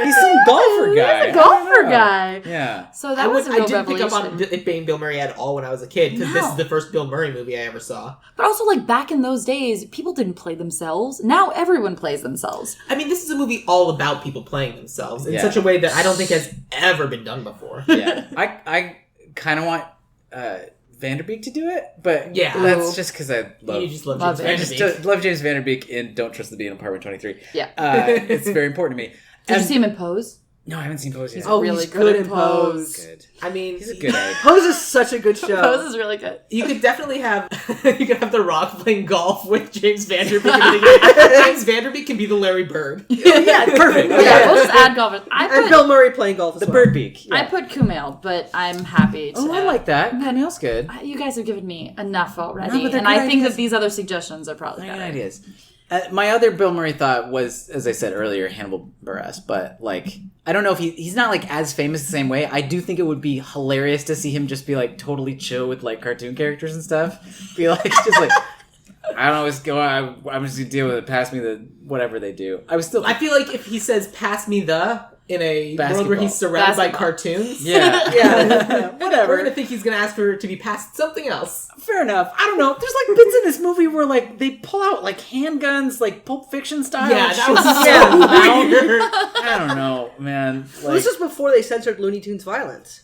He's some golfer guy. He's a golfer guy. Yeah. So that was a real I didn't pick up revelation. on it being Bill Murray at all when I was a kid, because this No. is the first Bill Murray movie I ever saw. But also, like, back in those days, people didn't play themselves. Now everyone plays themselves. I mean, this is a movie all about people playing themselves in Yeah. such a way that I don't think has ever been done before. Yeah. I kind of want Vanderbeek to do it, but Yeah. that's just because I love... You just love Love James I it. Vanderbeek. just love James Vanderbeek in Don't Trust the Bee in Apartment 23. Yeah. It's very important to me. Did you see him in Pose? No, I haven't seen Pose yet. Oh, really he's good good at in Pose. Good. I mean, He's a good egg. Pose is such a good show. Pose is really good. you could definitely have The Rock playing golf with James Vanderbeek. James Vanderbeek can be the Larry Bird. Yeah, perfect. Yeah, we'll just add golfers. And Bill Murray playing golf as The well. Birdbeak. Yeah. I put Kumail, but I'm happy to. Oh, I like that. Kumail's good. You guys have given me enough already, No, but they're and I good think ideas. that these other suggestions are probably Good better. ideas. My other Bill Murray thought was, as I said earlier, Hannibal Buress. But, like, I don't know if he's not, like, as famous the same way. I do think it would be hilarious to see him just be, like, totally chill with, like, cartoon characters and stuff. Be, like, just, like, I don't know what's going on. I'm just going to deal with it. Pass me the whatever they do. I feel like if he says, pass me the... in a world where Basketball. he's surrounded by Basketball. cartoons. Yeah. Yeah. Whatever. We're gonna think he's gonna ask for it to be passed something else. Fair enough. I don't know. There's like bits in this movie where like they pull out like handguns, like Pulp Fiction style. Yeah, and that shit. was so weird. I don't know, man. Well, this is before they censored Looney Tunes violence.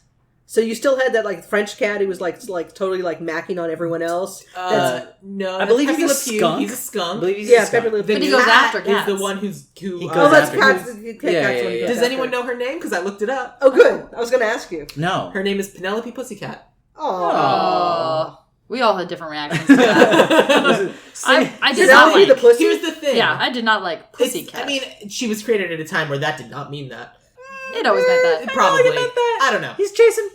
So you still had that like French cat who was like totally like macking on everyone else. No, I believe Pepe he's a Le Pew. skunk. He's a skunk. I believe he's Yeah, a skunk. Pepe Le Pew. But he goes cat after cats. is the one who He Oh, goes that's after cats. Yeah. Does anyone know her name? Because I looked it up. Oh, good. I was going to ask you. No. Her name is Penelope Pussycat. Oh. We all had different reactions to that. I did not Penelope like. the pussy. Here's the thing. Yeah, I did not like Pussycat. I mean, she was created at a time where that did not mean that. it always meant that. Probably. it meant that. I don't know. He's chasing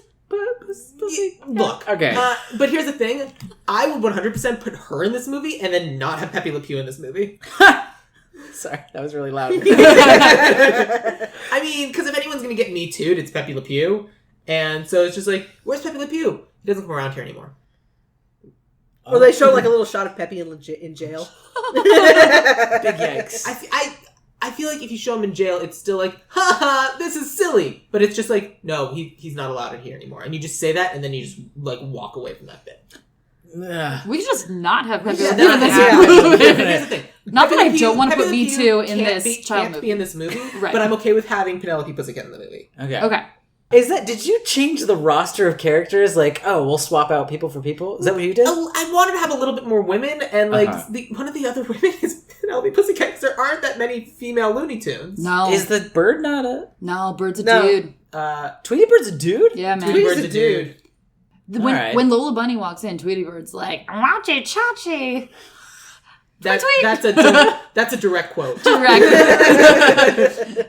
pussy. Look. Okay. But here's the thing. I would 100% put her in this movie and then not have Pepe Le Pew in this movie. Sorry, that was really loud. I mean, because if anyone's going to get Me Too'd, it's Pepe Le Pew. And so it's just like, where's Pepe Le Pew? He doesn't come around here anymore. Or they show like a little shot of Pepe in jail. Big yikes. I feel like if you show him in jail, it's still like, haha, this is silly. But it's just like, no, he's not allowed in here anymore. And you just say that, and then you just, like, walk away from that bit. Ugh. We could just not have Pepe Le Yeah, Pew in this yeah. movie. Here's the thing. Not that Pepe I Le don't want to Pepe put Le Me Pew Too in can't this be, child can't movie. be in this movie, Right. but I'm okay with having Penelope Pussycat in the movie. Okay. Okay. Did you change the roster of characters? Like, oh, we'll swap out people for people? Is that what you did? Oh, I wanted to have a little bit more women, and like Uh-huh. one of the other women is Penelope Pussycat, because there aren't that many female Looney Tunes. No. Is the bird not a... No, Bird's a No. dude. Tweety Bird's a dude? Yeah, man. Tweety Bird's Bird's a a dude. dude. Alright. When Lola Bunny walks in, Tweety Bird's like, Wachi Chachi. That's a direct quote. Direct.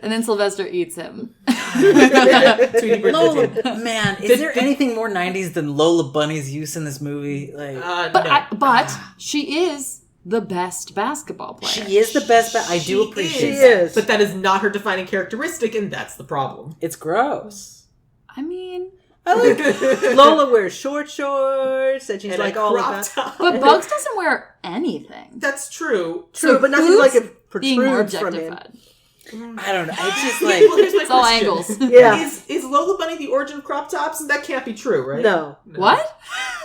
And then Sylvester eats him. Tweety Bird Lola, Pigeon. man, is there anything more 90s than Lola Bunny's use in this movie? Like, No. But she is the best basketball player. she is the best. I do She appreciate is. that. But that is not her defining characteristic, and that's the problem. It's gross. I mean, I like. Lola wears shorts, and she's And like a all crop of that. top. but Bugs doesn't wear anything. That's true. True, but nothing like it Being more protrudes from him. objectified. I don't know. It's just like. Well, here's my It's all question. angles. Yeah. Is Lola Bunny the origin of crop tops? That can't be true, right? No. What?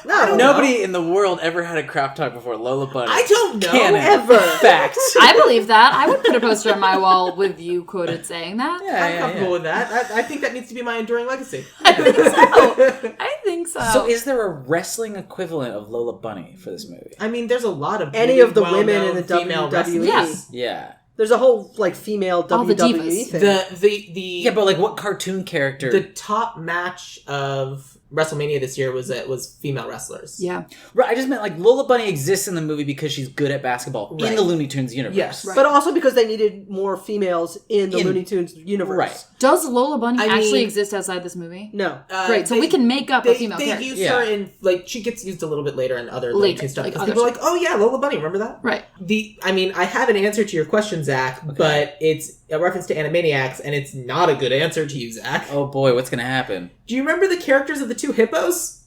No. Nobody in the world ever had a crop top before Lola Bunny. I don't know. Canon. Ever. Fact. I believe that. I would put a poster on my wall with you quoted saying that. I'm comfortable with that. I think that needs to be my enduring legacy. I think so. I think so. So is there a wrestling equivalent of Lola Bunny for this movie? I mean, there's a lot of Any really of the women well-known in the female WWE. wrestlers. Yes. Yeah. There's a whole like female All the WWE divas. thing. The Yeah, but like what cartoon character? the top match of WrestleMania this year was female wrestlers. yeah. Right, I just meant like Lola Bunny exists in the movie because she's good at basketball in Right. the Looney Tunes universe. Yes. Right. But also because they needed more females in the Looney Tunes universe. Right. Does Lola Bunny I actually mean- exist outside this movie? No. Great, so we can make up a female They character. use Yeah. her in like she gets used a little bit later in other Later, Looney stuff like because other people are like, oh yeah, Lola Bunny, remember that? Right. I have an answer to your question, Zach, but it's a reference to Animaniacs, and it's not a good answer to you, Zach. Oh boy, what's gonna happen? Do you remember the characters of the two hippos?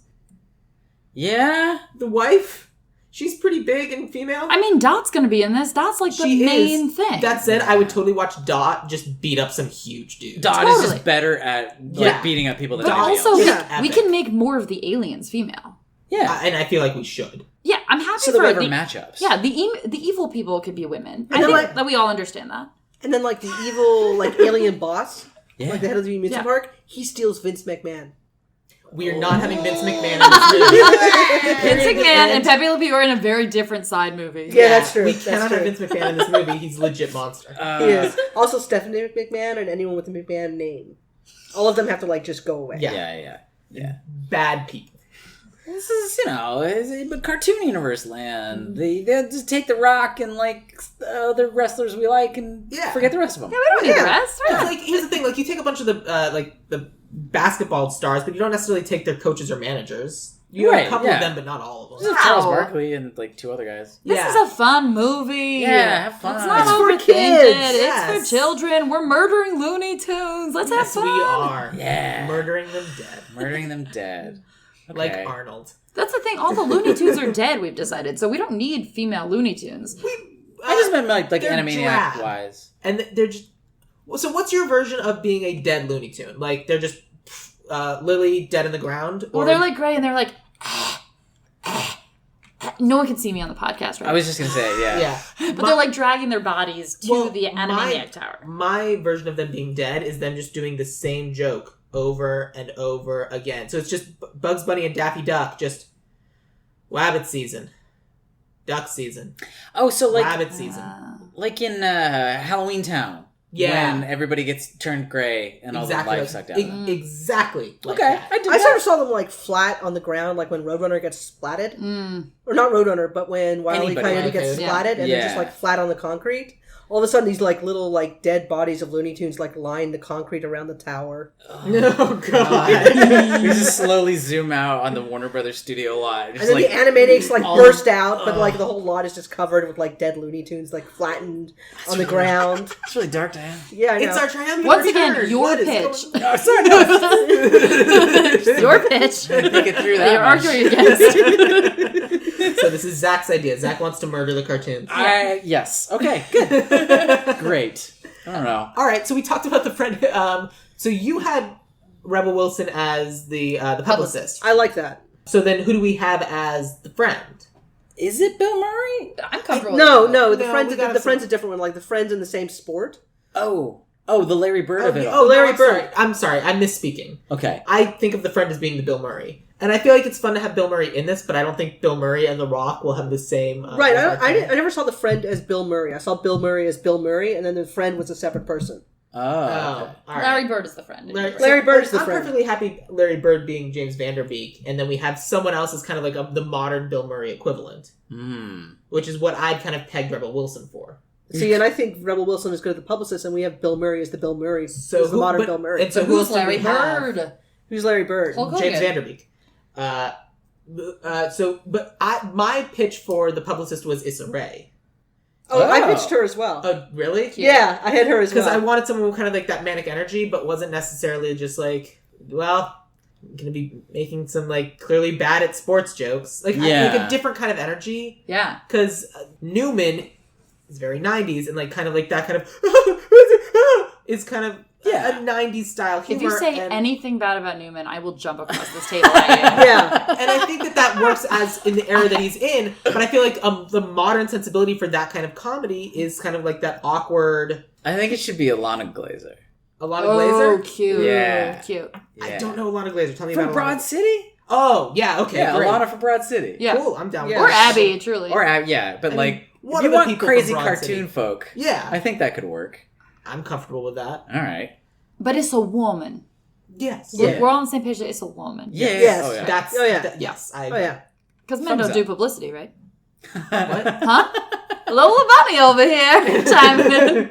Yeah? The wife? She's pretty big and female. I mean, Dot's gonna be in this. Dot's like the She main is. thing. That said, I would totally watch Dot just beat up some huge dude. Dot is Totally. just better at Yeah. like beating up people than but anybody also, else. Yeah. we Epic. can make more of the aliens female. Yeah. And I feel like we should. Yeah, I'm happy So for there were the matchups. Yeah, the evil people could be women. I then, think like- that we all understand that. And then like the evil like alien boss, Yeah. like the head of the amusement Yeah. park, he steals Vince McMahon. We are not having Vince McMahon in this movie. Vince McMahon and Pepe Le Pew are in a very different side movie. Yeah, that's true. We That's cannot true. have Vince McMahon in this movie. He's a legit monster. He is. Also Stephanie McMahon and anyone with a McMahon name. All of them have to like just go away. Yeah. Yeah. Bad people. This is, but cartoon universe land. They just take the Rock and like the wrestlers we like and Yeah. forget the rest of them. We don't need the rest. It's like, here's the thing, like, you take a bunch of the basketball stars, but you don't necessarily take their coaches or managers. You have Right, a couple yeah. of them, but not all of Just them. have Charles Wow. Barkley and like two other guys. This Yeah. is a fun movie. Yeah, have fun. Let's not It's for overthink kids. it. Yes. It's for children. We're murdering Looney Tunes. Let's Yes, have fun. we are. Yeah. Murdering them dead. Murdering them dead. Okay. Like Arnold. That's the thing. All the Looney Tunes are dead, we've decided. So we don't need female Looney Tunes. I just meant like they're Animaniac drab. wise. And they're just... Well, so what's your version of being a dead Looney Tune? Like, they're just Lily dead in the ground? Well, Or they're like gray and they're like... No one can see me on the podcast right I was just gonna say, yeah. Yeah. But they're like dragging their bodies to Well, the Animaniac Tower. My version of them being dead is them just doing the same joke over and over again. So it's just Bugs Bunny and Daffy Duck, just Wabbit season, duck season, Oh, so like rabbit season. like in Halloween Town. Yeah. When everybody gets turned gray and all the life sucked out of them. Exactly. Like Okay, that. I did I that. sort of saw them like flat on the ground, like when Roadrunner gets splatted. Or not Roadrunner, but when Wile E. Anybody. Coyote gets Yeah. splatted and they're just Yeah. like flat on the concrete. All of a sudden, these like little like dead bodies of Looney Tunes like line the concrete around the tower. Oh god. We just slowly zoom out on the Warner Brothers studio lot. Just And then like, the animatics like all- burst out, but like the whole lot is just covered with like dead Looney Tunes like flattened on the ground. it's really dark, Diane. Yeah, I know. It's our triumphant Once again, return. your What is pitch. going- Oh, sorry, no. Your pitch. Think it through That that you're much. arguing against. So this is Zach's idea. Zach wants to murder the cartoons. Yes. Okay, good. Great. I don't know. All right, so we talked about the friend. So you had Rebel Wilson as the publicist. I like that. So then, who do we have as the friend? Is it Bill Murray? I'm comfortable. No, with no, the No, friends. we gotta The friends see- a different one. Like the friends in the same sport. Oh, the Larry Bird of it. Oh, all. Larry I'm Bird. sorry. I'm sorry, I'm misspeaking. Okay. I think of the friend as being the Bill Murray. And I feel like it's fun to have Bill Murray in this, but I don't think Bill Murray and The Rock will have the same... Right. I never saw the friend as Bill Murray. I saw Bill Murray as Bill Murray, and then the friend was a separate person. Oh. Oh, Okay. all right. Larry Bird is the friend. Larry Bird is the I'm friend. perfectly happy Larry Bird being James Vanderbeek, and then we have someone else as kind of like the modern Bill Murray equivalent, Hmm. which is what I'd kind of pegged Rebel Wilson for. See, and I think Rebel Wilson is good at The Publicist, and we have Bill Murray as the Bill Murray. So the modern Bill Murray. And so who else do we have? Bird? Who's Larry Bird? Hulk James Hogan. Vanderbeek. My pitch for The Publicist was Issa Rae. Oh, I pitched her as well. Oh, really? Yeah, I had her as well. Because I wanted someone with kind of like that manic energy, but wasn't necessarily just like, well, I'm going to be making some like clearly bad at sports jokes. Like, like a different kind of energy. Yeah. Because Newman is very 90s and like kind of like that kind of is kind of a 90s style humor. If you say anything bad about Newman, I will jump across this table at you. Yeah. And I think that works as in the era that he's in, but I feel like the modern sensibility for that kind of comedy is kind of like that awkward... I think it should be Alana Glazer. Alana Glazer? Oh, cute. Yeah. Cute. I don't know Alana Glazer. Tell me From about Broad Alana. City? Oh, yeah, okay, Yeah, great. Alana from Broad City. Yeah. Cool, I'm down with Or that. Abby, truly. Or but I like, mean, one if of you the want people crazy from Broad cartoon City. folk, Yeah. I think that could work. I'm comfortable with that. All right. But it's a woman. Yes. Yeah. We're all on the same page that it's a woman. Yeah. Yes. Oh, yeah. That's... Oh, yeah. yes, I Oh, agree. yeah. Because men Thumbs don't do up. publicity, right? What? Huh? Lola Bunny over here. Chiming in.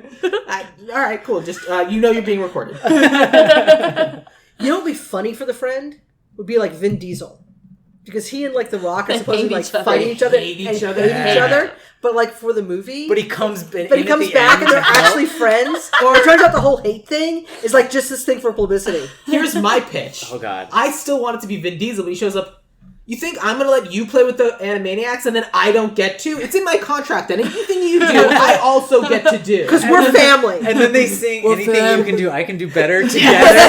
All right, cool. Just, you're being recorded. You know what would be funny for The Friend? Would be like Vin Diesel. Because he and like The Rock are They supposed to be hate like each other. fighting each other They hate and each other. hate each Yeah. other. But like for the movie... But he comes But he comes back and they're actually friends. Or it turns out the whole hate thing is like just this thing for publicity. Here's my pitch. Oh, God. I still want it to be Vin Diesel, but he shows up. You think I'm going to let you play with the Animaniacs and then I don't get to? It's in my contract, and anything you do, I also get to do. Because we're family. And then they sing, Well, anything fam. you can do, I can do better together.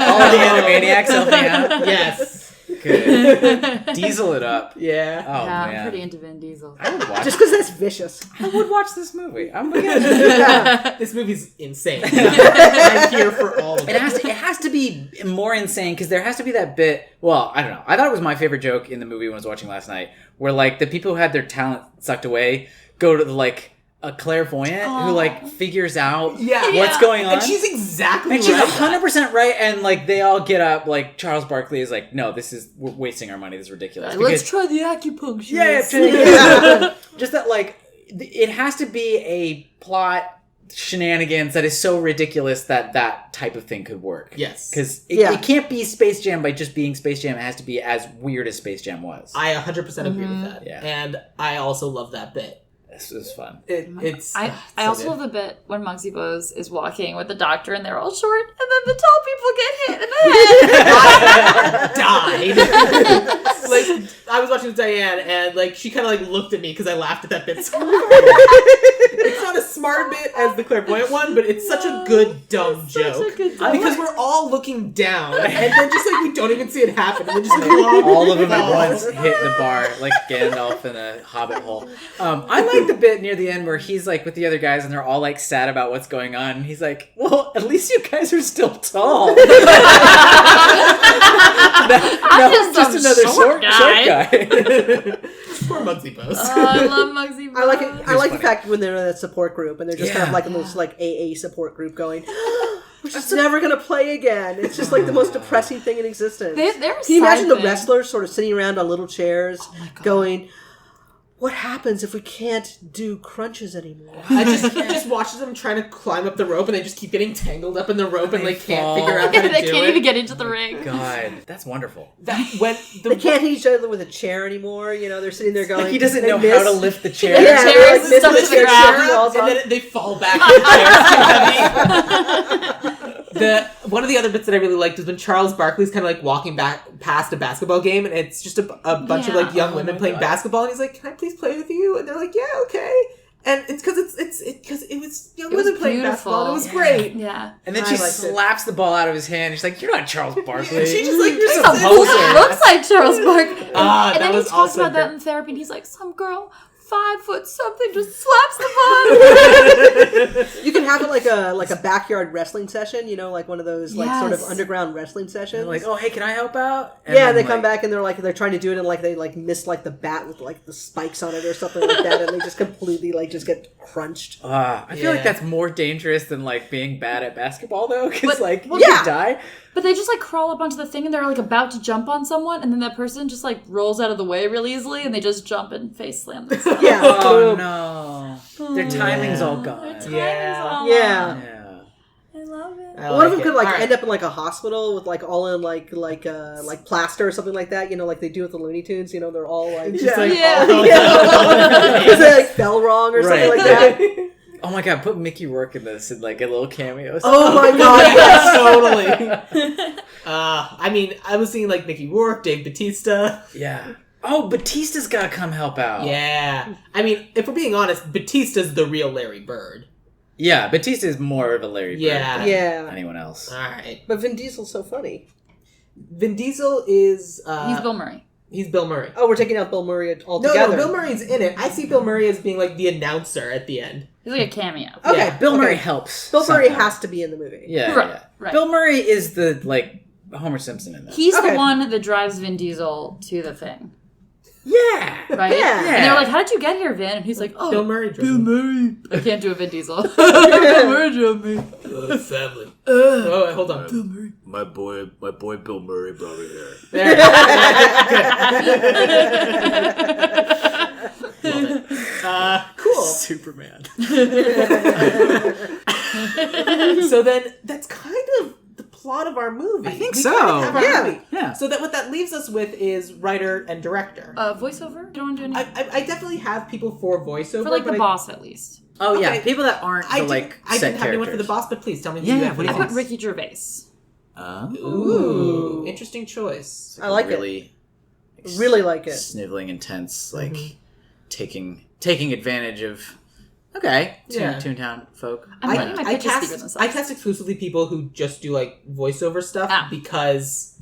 All the Animaniacs helping out. Yes. Good. Diesel it up. Yeah. Oh, Yeah, I'm man. pretty into Vin Diesel. I would watch Just because that's vicious. I would watch this movie. I'm again. This movie's insane. I'm here for all of it. It has to be more insane because there has to be that bit. Well, I don't know. I thought it was my favorite joke in the movie when I was watching last night, where like the people who had their talent sucked away go to like a clairvoyant who like figures out what's Yeah. going on. And she's exactly And she's right. 100% right, and like they all get up. Like Charles Barkley is like, "No, we're wasting our money. This is ridiculous." Let's try the acupuncture. Yeah. Just that, like, it has to be a plot shenanigans that is so ridiculous that that type of thing could work. Yes. Because it can't be Space Jam by just being Space Jam. It has to be as weird as Space Jam was. I 100% agree with that. Yeah. And I also love that bit. This was fun. It's I so also good. love the bit when Muggsy Bogues is walking with the doctor and they're all short, and then the tall people get hit in the head. died. Like, I was watching with Diane, and like she kind of like looked at me because I laughed at that bit so hard. It's not as smart bit as the clairvoyant one, but it's such a good dumb joke because we're all looking down, and then just like we don't even see it happen, and then just All of them at once hit the bar like Gandalf in a hobbit hole. I like the bit near the end where he's like with the other guys and they're all like sad about what's going on. And he's like, "Well, at least you guys are still tall." I'm just some another short guy. Poor Muggsy Bogues. I love Muggsy Bogues. I like it. I like the funny. fact when they're in that support group and they're just kind of Yeah. like a most like AA support group going, we're just never gonna play again. It's just like the most depressing thing in existence. They're Can you imagine side the thing. wrestlers sort of sitting around on little chairs my God. going, what happens if we can't do crunches anymore? I just watches them trying to climb up the rope, and they just keep getting tangled up in the rope, and They like can't fall. figure out how to they do can't it. even get into the ring. God, that's wonderful. That when the They can't hit each other with a chair anymore. You know, they're sitting there going, Like he doesn't they know miss. how to lift the chair. Yeah, The they're chair like is missing stuck the to the chair, ground. chair falls and off. then they fall back. The chair's too heavy. One of the other bits that I really liked was when Charles Barkley's kind of like walking back past a basketball game, and it's just a bunch of like young women playing basketball, and he's like, "Can I please play with you?" And they're like, "Yeah, okay." And it's because it was young It was women playing beautiful. basketball, and it was great. Yeah. And then I she liked it. slaps the ball out of his hand. She's like, "You're not Charles Barkley." She just like You're some some poser. poser. Looks like Charles Barkley. Ah, And that then he was talks also about that great. in therapy, and he's like, some girl 5 foot something just slaps the ball. You can have it like a backyard wrestling session, you know, like one of those like sort of Yes. underground wrestling sessions. And like, "Oh, hey, can I help out?" yeah, then, they come like, back and they're trying to do it and like they like miss like the bat with like the spikes on it or something like that, and they just completely like just get crunched. I feel like Yeah. that's more dangerous than like being bad at basketball, though, because But- like you yeah. could die. But they just like crawl up onto the thing and they're like about to jump on someone, and then that person just like rolls out of the way real easily, and they just jump and face slam themselves. Yeah. Oh no. Their timing's all gone. Yeah. Yeah. Yeah. I love it. I One of them it. could like All right. end up in like a hospital with like all in like plaster or something like that. You know, like they do with the Looney Tunes. You know, they're all like Just like, Yeah. because they like fell wrong or something like that. Oh my god, put Mickey Rourke in this in like a little cameo. Oh my god! totally. I mean, I was seeing like Mickey Rourke, Dave Bautista. Yeah. Oh, Batista's gotta come help out. Yeah. I mean, if we're being honest, Bautista's the real Larry Bird. Yeah, Batista is more of a Larry Bird Yeah. than Yeah. anyone else. All right. But Vin Diesel's so funny. Vin Diesel is... He's Bill Murray. He's Bill Murray. Oh, we're taking out Bill Murray altogether. No, Bill Murray's in it. I see Bill Murray as being like the announcer at the end. He's like a cameo. Okay, Yeah. Bill okay. Murray helps. Bill Murray somehow. has to be in the movie. Yeah, Right, yeah. right. Bill Murray is the like Homer Simpson in this. He's Okay. the one that drives Vin Diesel to the thing, Yeah. right? Yeah. And they're like, "How did you get here, Vin?" And he's like, "Oh, Bill Murray. Murray. I can't do a Vin Diesel." Bill Murray drove me. Family. Oh, wait, hold on. Bill Murray. My boy Bill Murray brought me here. There. Cool. Superman. So then, that's kind of the plot of our movie. I think We so. kind of have our Yeah. movie. Yeah. So that what that leaves us with is writer and director. Voiceover? You don't want to do anything? I definitely have people for voiceover. For like the but boss, at least. Oh yeah, Okay. people that aren't I the, didn't, like I set didn't have anyone for the characters. boss, but please tell me who Yeah, you have. what do I you put think? Ricky Gervais. Ooh, interesting choice. I like it. really Really like it. sniveling, intense, like Mhm. taking advantage of. Okay, Yeah. Toontown folk. I'm letting my I pitches speak for cast themselves. exclusively people who just do like voiceover stuff Ah. because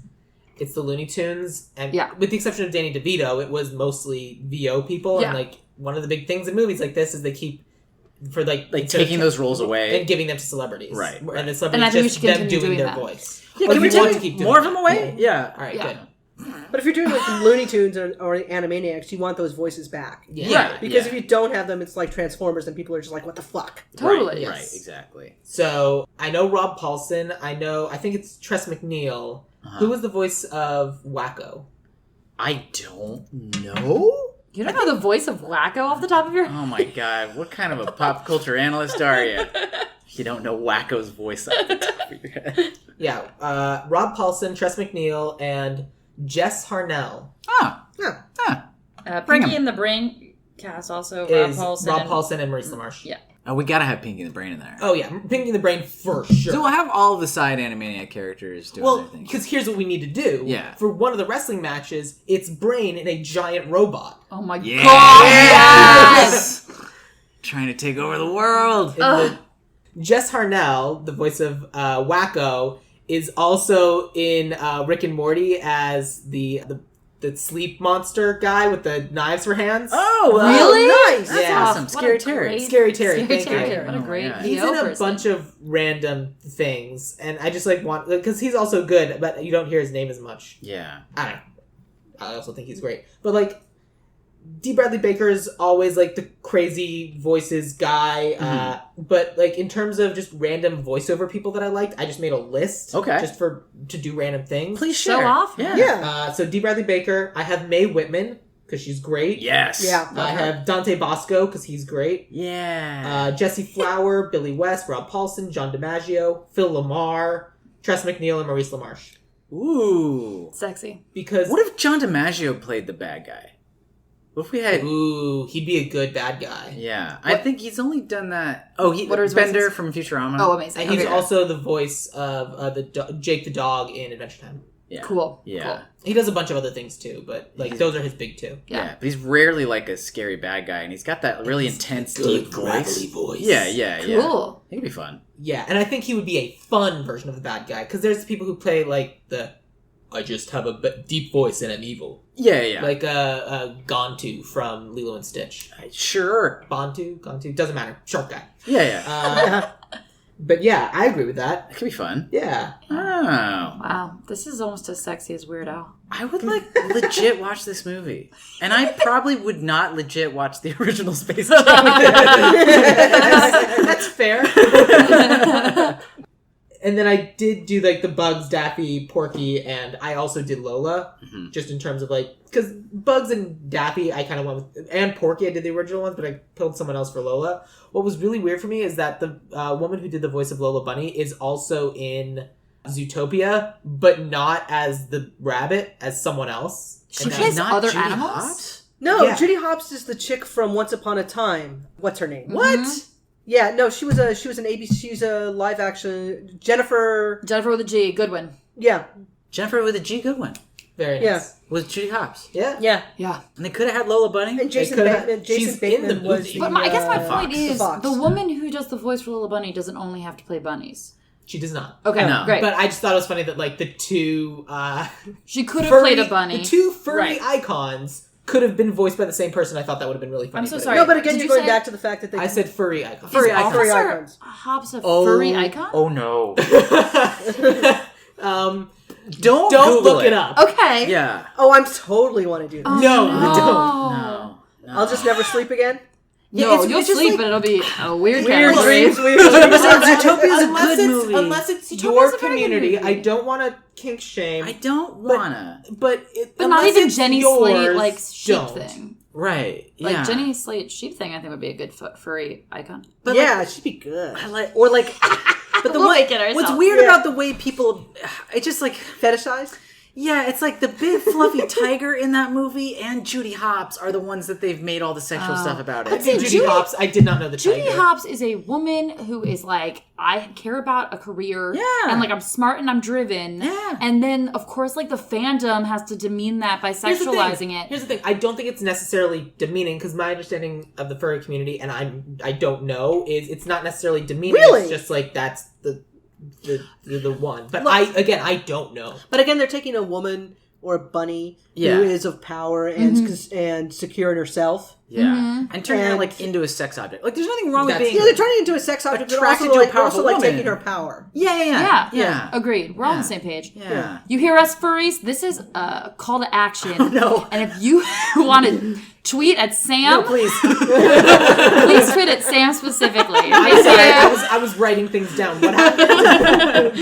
it's the Looney Tunes, and Yeah. with the exception of Danny DeVito, it was mostly VO people. Yeah. And like one of the big things in movies like this is they keep for like instead of taking those roles away. and giving them to celebrities, Right. And the And I celebrities think we just should them continue doing doing their that. voice. Yeah, Or can we you want take to keep doing more of that. them away? Yeah. All right, Yeah. good. But if you're doing like Looney Tunes or Animaniacs, you want those voices back. Yeah. Right. Because yeah. if you don't have them, it's like Transformers, and people are just like, "What the fuck?" Totally. Yes. Right, exactly. So I know Rob Paulson. I think it's Tress MacNeille. Uh-huh. Who was the voice of Wacko? I don't know. You don't know the voice of Wacko off the top of your head? Oh my god, what kind of a pop culture analyst are you? You don't know Wacko's voice off the top of your head. Yeah, Rob Paulson, Tress MacNeille, and Jess Harnell Oh. Yeah. Bring Pinky 'em. in the Brain cast also. is Rob Paulson. and Maurice LaMarche. Yeah. Oh, we gotta have Pinky in the Brain in there. Oh yeah, Pinky in the Brain for sure. So we'll have all the side Animaniac characters doing well, their thing. because here's what we need to do. Yeah. For one of the wrestling matches, it's Brain in a giant robot. Oh my Yeah. god! Yes! Trying to take over the world. Jess Harnell, the voice of Wacko, is also in Rick and Morty as the sleep monster guy with the knives for hands. Oh, Really? Nice. That's Yeah. awesome. What Scary a Terry. great- Scary Terry, Scary thank Terry. you. What a Oh, great yeah. He's VO in a person. bunch of random things, and I just like want because he's also good, but you don't hear his name as much. Yeah. I don't know. I also think he's great, but like D. Bradley Baker is always like the crazy voices guy, but like in terms of just random voiceover people that I liked, I just made a list, Okay. just to do random things. Please Show share. off. Yeah. Yeah. So D. Bradley Baker, I have Mae Whitman because she's great. Yes. Yeah. I have Dante Bosco because he's great. Yeah. Jesse Flower, Billy West, Rob Paulson, John DiMaggio, Phil Lamar, Tress MacNeille, and Maurice LaMarche. Ooh. Sexy. Because What if John DiMaggio played the bad guy? What if we had? ooh, he'd be a good bad guy. Yeah, I think he's only done that. Oh, What are his Bender voices? from Futurama. Oh, amazing. And he's Okay. also the voice of Jake the dog in Adventure Time. yeah. Cool. Yeah. Cool. He does a bunch of other things too, but like those are his big two. Yeah. But he's rarely like a scary bad guy, and he's got that really intense, deep voice. voice. Yeah, yeah, yeah. Cool. I think it'd be fun. Yeah, and I think he would be a fun version of the bad guy because there's people who play like I just have a deep voice and I'm evil. Yeah, yeah. Like Gontu from Lilo and Stitch. Sure. Gontu, doesn't matter. Short guy. Yeah, yeah. But yeah, I agree with that. It could be fun. Yeah. Oh. Wow. This is almost as sexy as Weird Al. I would like legit watch this movie. And I probably would not legit watch the original Space Jam. That's fair. And then I did do like the Bugs, Daffy, Porky, and I also did Lola, just in terms of like, because Bugs and Daffy I kind of went with, and Porky I did the original ones, but I pulled someone else for Lola. What was really weird for me is that the woman who did the voice of Lola Bunny is also in Zootopia, but not as the rabbit, as someone else. She And plays not other Judy animals? Hopps? No, Yeah. Judy Hopps is the chick from Once Upon a Time. What's her name? What? Yeah, no, she was an ABC. She's a live action Jennifer. Jennifer with a G, Goodwin. Yeah, Jennifer with a G. Goodwin Very nice. Yeah. was Judy Hopps, Yeah. yeah. Yeah. and they could have had Lola Bunny. And Jason could've- Bateman. Jason she's in Bateman the was. movie. The, But I guess my Fox. point The is, Fox. the woman who does the voice for Lola Bunny doesn't only have to play bunnies. She does not. Okay, No. great. But I just thought it was funny that like the two She could have played a bunny. the two furry Right. icons could have been voiced by the same person. I thought that would have been really funny. I'm so but- sorry. No, but again, Did you're you going say- back to the fact that they. I said furry icons. Furry Is icons. Furry Officer icons. Hobbs a furry icon? Oh no! Don't Don't Google look it up. Okay. Yeah. Oh, I'm totally want to do that. Oh, No, no. don't. No. I'll just never sleep again. No, it's- you'll it's just sleep, like- but ittle be a weird Weird dream. dreams. Weird Zootopia's a unless good it's, movie. Unless it's Zootopia's your a very good community, movie. I don't want to kink shame. I don't wanna. But But not unless even it's Jenny yours, Slate, like, sheep don't. thing. Right. Like, Yeah. Jenny Slate sheep thing, I think would be a good furry icon. But Yeah, she'd be good. I like, or like, but the We'll way, make it ourselves. what's weird Yeah. about the way people, it's just like, Fetishized? yeah, it's like the big fluffy tiger in that movie and Judy Hopps are the ones that they've made all the sexual stuff about I it. think Judy Hopps. I did not know the Judy tiger. Hopps is a woman who is like, I care about a career. Yeah. And like, I'm smart and I'm driven. Yeah. And then, of course, like, the fandom has to demean that by Here's the thing. sexualizing it. Here's the thing. I don't think it's necessarily demeaning because my understanding of the furry community, and I don't know, is it's not necessarily demeaning. Really? It's just like that's the one. But Look- I don't know. But again, they're taking a woman or a bunny Yeah. who is of power and secure in herself. Yeah. And turning her And- like into a sex object. Like, there's nothing wrong with That's- being. Yeah, they're turning it into a sex object, but Attracted also to a like, powerful woman. taking her power. Yeah. Agreed. We're all on the same page. Yeah. You hear us, furries? This is a call to action. No. And if you want to tweet at Sam, No, please. please tweet at Sam specifically. I'm sorry. Thank you. I was writing things down. What happened?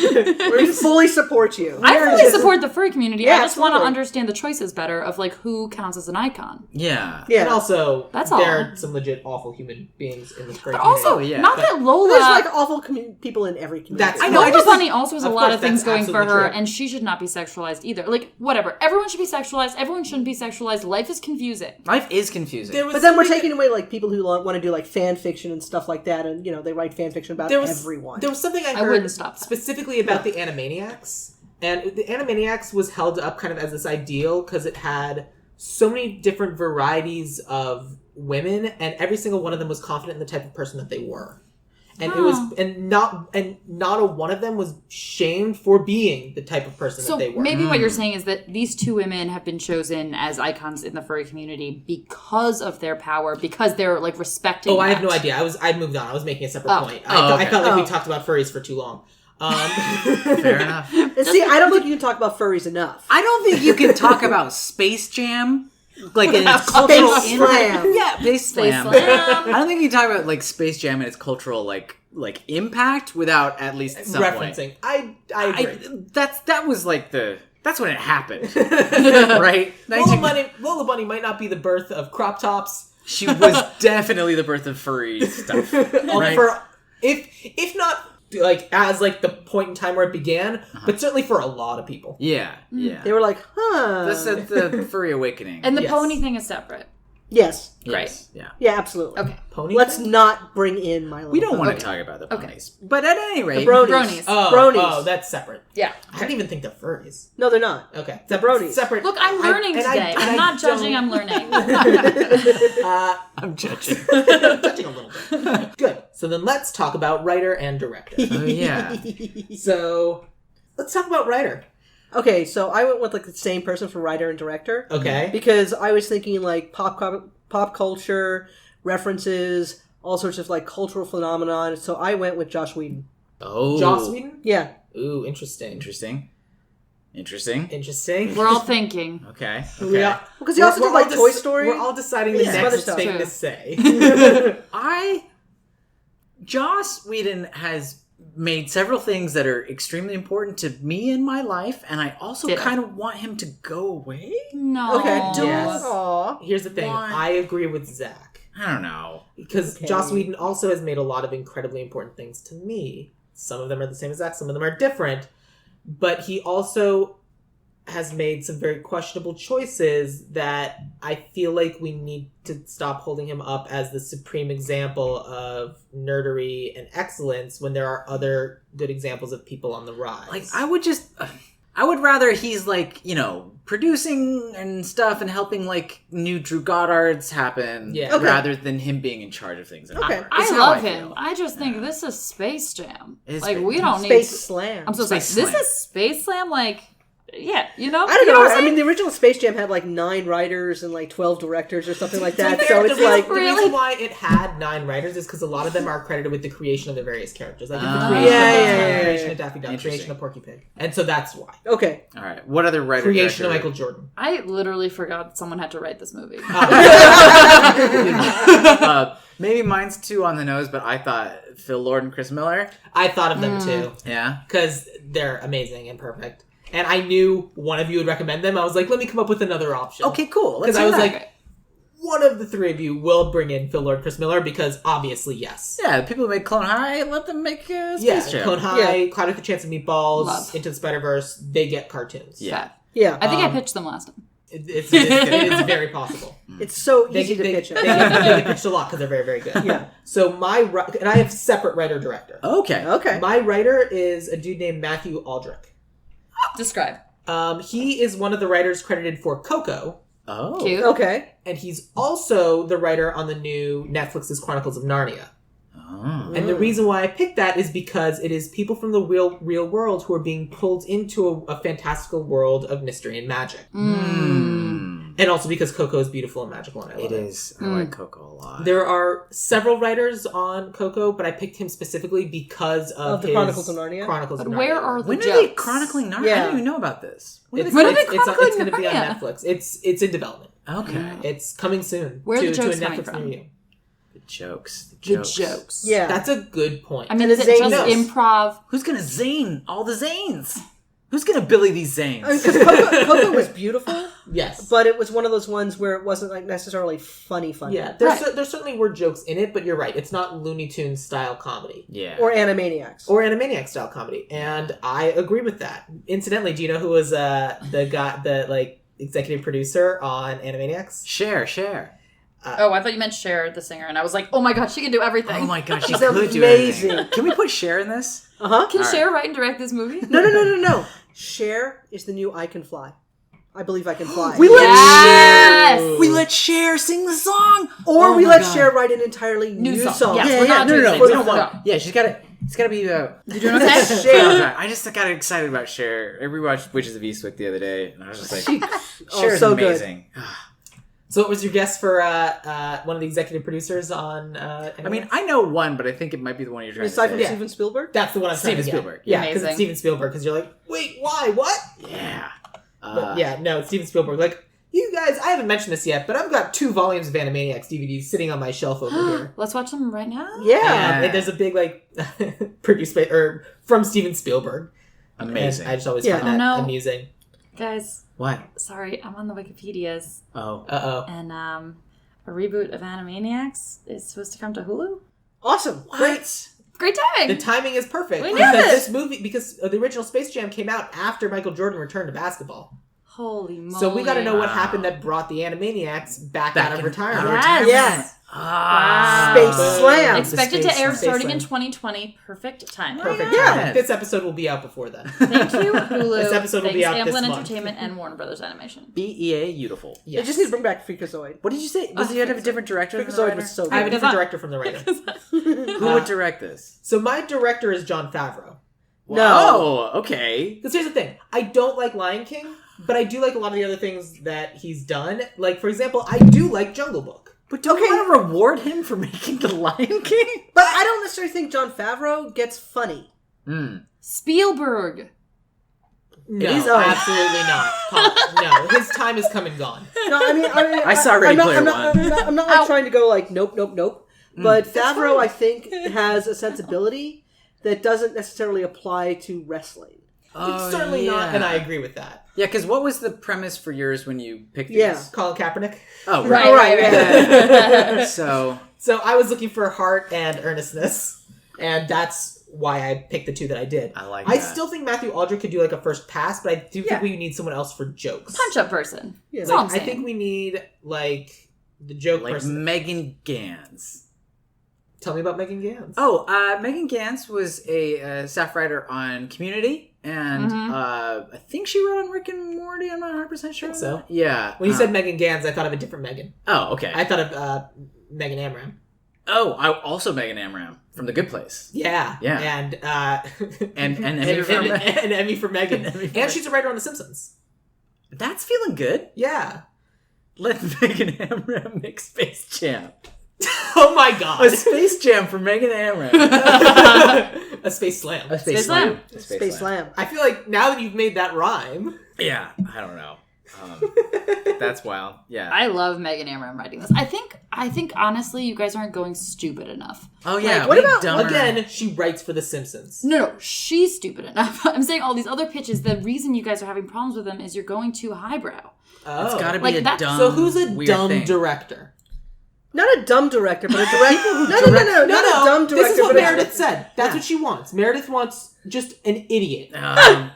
We fully support you. I fully support the furry community. Yeah, I just want to absolutely. understand the choices better of like who counts as an icon. Yeah. Yeah. And also, That's there all. are some legit awful human beings in the furry But community. also, yeah. not But- that Lola. There's like awful people in every community. That's- I No, know I Lola just, Bunny also has a of lot course, of things that's going for absolutely her, true. and she should not be sexualized either. Like, whatever. Everyone should be sexualized. Everyone shouldn't be sexualized. Life is confusing. Life is confusing. There was But then we're something taking away like people who want to do like fan fiction and stuff like that, and they write fan fiction about everyone. There was something I I heard wouldn't stop that. specifically about the Animaniacs. And the Animaniacs was held up kind of as this ideal because it had so many different varieties of women, and every single one of them was confident in the type of person that they were. And it was, not a one of them was shamed for being the type of person So that they were. maybe what you're saying is that these two women have been chosen as icons in the furry community because of their power, because they're like respecting. Oh, I have that. no idea. I moved on. I was making a separate Oh. point. Oh, I okay. felt like we Oh. talked about furries for too long. Fair enough. And see, I don't think you can talk about furries enough. I don't think you can talk about Space Jam like in its cultural Space Slam. Yeah, Space Slam. Slam. I don't think you can talk about like Space Jam and its cultural like impact without at least some Referencing. I agree. That was like that's when it happened, right? Lola Bunny might not be the birth of crop tops. She was definitely the birth of furry stuff, right? For if not like as like the point in time where it began, but certainly for a lot of people. yeah. They were like, huh. That's the furry awakening. And the Yes. pony thing is separate. Yes. yes. Yeah. Yeah, absolutely. Okay. Pony. Let's thing? not bring in My Little We don't want Pony. to talk about the Okay. ponies, but at any rate, Bronies. Bronies. Oh, that's separate. Yeah. I didn't even think they're furries. No, they're not. Okay, The bronies. Separate. Look, I'm learning today. I'm not judging. I'm learning. I'm judging. Judging a little bit. Good. So then let's talk about writer and director. Oh yeah. So let's talk about writer. Okay, so I went with like the same person for writer and director. Okay. Because I was thinking like pop culture references, all sorts of like cultural phenomenon. So I went with Joss Whedon. Oh. Joss Whedon? Yeah. Ooh, interesting. Interesting. We're all thinking. Okay. Yeah. Because he also did like Toy Story. We're all deciding the Yeah, some other next stuff. thing True. to say. Joss Whedon has made several things that are extremely important to me in my life, and I also Ditto. kind of want him to go away. No. Okay. Yes. Aw. Here's the thing. Why? I agree with Zach. I don't know. Because Okay. Joss Whedon also has made a lot of incredibly important things to me. Some of them are the same as Zach, some of them are different. But he also has made some very questionable choices that I feel like we need to stop holding him up as the supreme example of nerdery and excellence when there are other good examples of people on the rise. Like, I would rather he's like, you know, producing and stuff and helping like new Drew Goddards happen, Yeah. Okay. rather than him being in charge of things. Okay. I It's how love I him. feel. I just think this is Space Jam. It is Like, Space we Jam. don't need Space to... Slam. I'm so sorry. Space This Slam. is Space Slam, like... Yeah, you know? I don't You know. what I'm I mean, saying? the original Space Jam had like 9 writers and like 12 directors or something like that. To be So fair, it's the reason, like, the Really? reason why it had 9 writers is because a lot of them are credited with the creation of the various characters, like the Ah. creation Yeah, of yeah, Bugs Bunny, yeah, creation yeah. of Daffy Duck, Interesting. creation of Porky Pig, and so that's why okay. All right. What other writer? creation of director- Michael Jordan. I literally forgot someone had to write this movie. Maybe mine's too on the nose, but I thought Phil Lord and Chris Miller. I thought of them too Yeah. because they're amazing and perfect, and I knew one of you would recommend them. I was like, let me come up with another option. Okay, cool. because Let's I do was that. like, one of the 3 of you will bring in Phil Lord, Chris Miller because obviously yes. yeah, the people who make Clone High, let them make Space Yeah, Jam. Clone High, Yeah. Cloud with a Chance of Meatballs, Love. Into the Spider-Verse, they get cartoons. Yeah. Yeah. I think I Um, pitched them last time. It's very possible. It's so They easy to pitch they it. get pitched a lot because they're very, very good. Yeah. So and I have separate writer-director. Okay. Okay. My writer is a dude named Matthew Aldrich. Describe. He is one of the writers credited for Coco, Oh. Cute. Okay. and he's also the writer on the new Netflix's Chronicles of Narnia. Oh. And the reason why I picked that is because it is people from the real world who are being pulled into a fantastical world of mystery and magic. And also because Coco is beautiful and magical, and I love It it. is. I like Coco a lot. There are several writers on Coco, but I picked him specifically because of the his Chronicles of Narnia? Chronicles But of Narnia. where are the When jokes? are they chronicling Narnia? I Yeah. didn't even know about this. When It's, When are they it's chronicling going to be on Narnia? Netflix. It's in development. Okay. It's coming soon. Where are to, the jokes to a coming Netflix from? near you. The jokes. The jokes. Yeah. That's a good point. I mean, And is the it just Zanes. improv? Who's gonna zane all the Zanes? Who's gonna Billy these Zanes? Because Coco was beautiful, yes. but it was one of those ones where it wasn't like necessarily funny. Yeah, there Right. certainly were jokes in it, but you're right. It's not Looney Tunes style comedy. Yeah. Or Animaniacs. Or Animaniac style comedy. And I agree with that. Incidentally, do you know who was the executive producer on Animaniacs? Share. Oh, I thought you meant Cher, the singer, and I was like, oh my god, she can do everything. Oh my gosh, she She's could do amazing. everything. Can we put Cher in this? Uh-huh. Can All right. Cher write and direct this movie? No. Cher is the new I Can Fly. I believe I can fly. We let Yes! Cher. We let Cher sing the song. Or Oh we my let God. Cher write an entirely new song. Yes, Yeah, we're yeah, not no, doing no, things. we Let's don't want. go. Yeah, she's got to. It's got to be. You doing okay? Cher. I just got excited about Cher. I rewatched Witches of Eastwick the other day, and I was just like, Oh, Cher's so good. amazing. So what was your guess for one of the executive producers on I mean, I know one, but I think it might be the one you're trying Aside to from say. Steven Spielberg? that's the one I'm trying to Steven get. Spielberg. Yeah, because Amazing. it's Steven Spielberg. Because you're like, wait, why? What? Yeah. But yeah, no, it's Steven Spielberg. Like, you guys, I haven't mentioned this yet, but I've got 2 volumes of Animaniacs DVDs sitting on my shelf over here. Let's watch them right now. Yeah. And there's a big produced by or from Steven Spielberg. Amazing. And I just always Yeah. find that Oh, no. amusing. Guys, What? sorry, I'm on the Wikipedias, Oh. and a reboot of Animaniacs is supposed to come to Hulu. Awesome. Great. Great timing. The timing is perfect We because knew this movie, because the original Space Jam came out after Michael Jordan returned to basketball. Holy moly! So we got to know what Wow. happened that brought the Animaniacs back Back out of in- retirement. Yes. Yes. Ah. Space Slam. Expected to Space air Slam. starting in Space 2020. Perfect timing. Perfect. Yeah. timing. This episode will be out before then. Thank you, Hulu. This episode will Thanks, be out this Amblin month. Entertainment and Warner Brothers Animation. BEA beautiful. Yes. They just need to bring back Freakazoid. What did you say? Was you have a different director? than the Freakazoid writer? was so I have a good. different director from the writer. Who would direct this? So my director is Jon Favreau. No. Oh, okay. Because here's the thing. I don't like Lion King, but I do like a lot of the other things that he's done. Like, for example, I do like Jungle Book. But don't you want to reward him for making The Lion King? But I don't necessarily think Jon Favreau gets funny. Spielberg. No, is- absolutely not. No, his time is come and gone. No, I mean, I saw Ready I'm not, Player I'm not, One. I'm not like Ow. trying to go like nope. But Favreau, fine. I think, has a sensibility that doesn't necessarily apply to wrestling. It's certainly not, and I agree with that. Yeah, because what was the premise for yours when you picked these? Yeah. Colin Kaepernick. Oh, Right. So I was looking for heart and earnestness, and that's why I picked the two that I did. I I still think Matthew Aldrich could do like a first pass, but I do think we need someone else for jokes. Punch-up person. Yeah. That's all I'm I saying. think we need like the joke like person. Megan Gans. Tell me about Megan Gans. Oh, Megan Gans was a staff writer on Community, and I think she wrote on Rick and Morty. I'm not 100% sure. I think so. That. Yeah. When you said Megan Gans, I thought of a different Megan. Oh, okay. I thought of Megan Amram. Oh, also Megan Amram from The Good Place. Yeah. Yeah. And And an Emmy for Megan. And she's a writer on The Simpsons. That's feeling good. Yeah. Let Megan Amram make Space Jam. Oh my god. A Space Jam for Megan Amram. A Space Slam. A Space Slam. Space Slam. I feel like now that you've made that rhyme. Yeah, I don't know. That's wild. Yeah. I love Megan Amram writing this. I think honestly, you guys aren't going stupid enough. Oh yeah. Like, what way about dumber. again? She writes for The Simpsons. No, she's stupid enough. I'm saying all these other pitches. The reason you guys are having problems with them is you're going too highbrow. Oh. It's got to be Like a that- dumb. So who's a weird dumb thing. director? Not a dumb director, but a director. No, not a dumb director. This is what but a- Meredith said. That's what she wants. Meredith wants just an idiot. I'm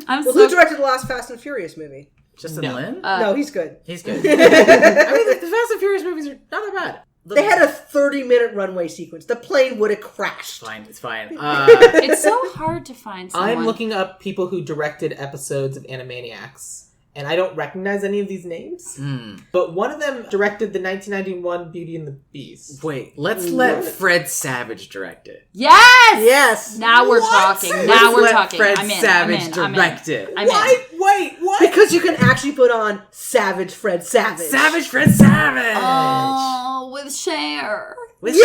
Well, so who directed the last Fast and Furious movie? Justin No. Lin? No, he's good. He's good. I mean, the Fast and Furious movies are not that bad. They had a 30-minute runway sequence. The plane would have crashed. It's fine. it's so hard to find someone. I'm looking up people who directed episodes of Animaniacs, and I don't recognize any of these names. But one of them directed the 1991 Beauty and the Beast. Wait, let's let Fred Savage direct it. Yes! Yes. Now we're What? talking. Let's Now we're let talking. Fred I'm in. Savage I'm in. I'm in. direct it. I'm in. Why? Wait, what? Because you can actually put on Savage Fred Savage. Savage Fred Savage! Oh, with Cher. With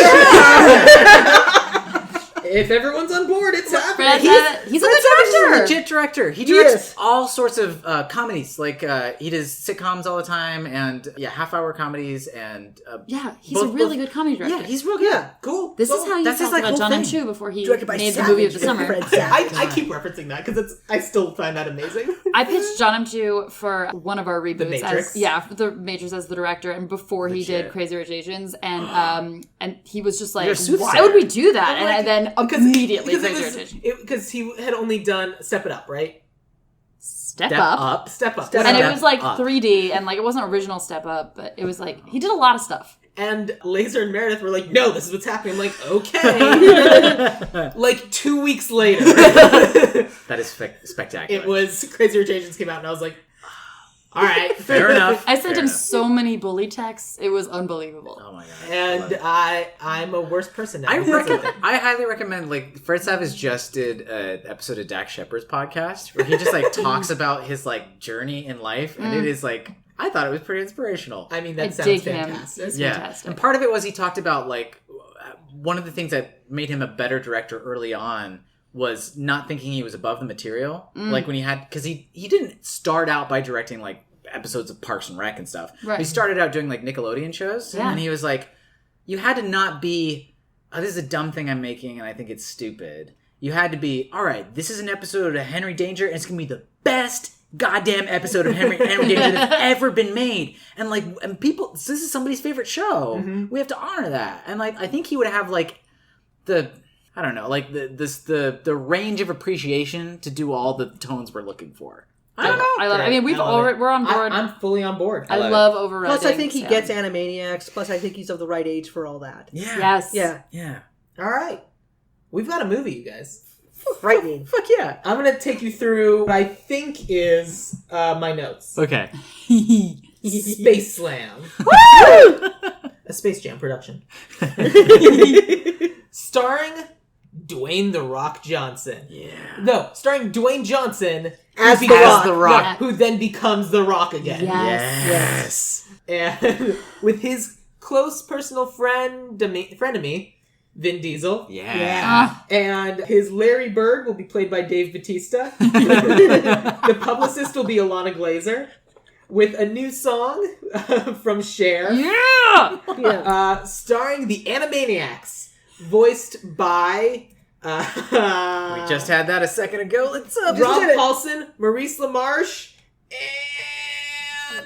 If everyone's on board, it's Fred, happening. he's a Fred good Savage is a director. legit director. He He directs is. all sorts of comedies. Like, he does sitcoms all the time, and half-hour comedies, and... Yeah, he's a really good comedy director. Yeah, he's real good. Yeah. Cool. This Cool. is how you That's his, talked like, about whole John M. thing. Chu before he Directed by made the Savage movie of the and summer. Fred Savage. I keep referencing that because I still find that amazing. I pitched John M. Chu for one of our reboots Matrix? for the Matrix as the director, and before he did Crazy Rich Asians, and he was just like, You're a why soothsayer. would we do that? And then immediately because Crazy Rich Asians. because he had only done Step It Up, right? Step Up. Step Up. Step And Up. it was like Up. 3D, and like it wasn't original Step Up, but it was like he did a lot of stuff. And Laser and Meredith were like, no, this is what's happening. I'm like, okay. Like 2 weeks later, That is spectacular. it was Crazy Rich Asians came out, and I was like, all right. Fair enough. I sent Fair him enough. so many bully texts; it was unbelievable. Oh my god. And I'm a worse person now. I because of it. highly recommend, like, Fred Savage just did an episode of Dax Shepard's podcast where he just, like, talks about his, like, journey in life, and it is, like, I thought it was pretty inspirational. I mean, I that dig sounds him. fantastic. It's Yeah. fantastic. And part of it was he talked about, like, one of the things that made him a better director early on was not thinking he was above the material. Like, when he had, because he didn't start out by directing, like, episodes of Parks and Rec and stuff. Right. He started out doing, like, Nickelodeon shows, Yeah. and he was like, you had to not be, oh, this is a dumb thing I'm making, and I think it's stupid. You had to be, all right, this is an episode of Henry Danger, and it's going to be the best goddamn episode of Henry Danger that's ever been made. And, like, and people, this is somebody's favorite show. We have to honor that. And, like, I think he would have, like, the, I don't know, like, the range of appreciation to do all the tones we're looking for. I don't know. I love it. I mean, I love it. we're on board. I'm fully on board. I love overriding. Plus, I think he so. gets Animaniacs. Plus, I think he's of the right age for all that. Yeah. Yes. Yeah. Yeah. All right. We've got a movie, you guys. Frightening. Fuck yeah. I'm going to take you through what I think is my notes. Okay. Space Slam. A Space Jam production. Starring Dwayne "The Rock" Johnson. Yeah. No, starring Dwayne Johnson As who The becomes- Rock. The Rock. Yeah. who then becomes The Rock again. Yes. And with his close personal frenemy, Vin Diesel. Yeah. And his Larry Bird will be played by Dave Bautista. The publicist will be Alana Glazer. With a new song from Cher. Yeah. Yeah. Starring the Animaniacs. Voiced by We just had that a second ago. Let's Rob Paulson, Maurice LaMarche,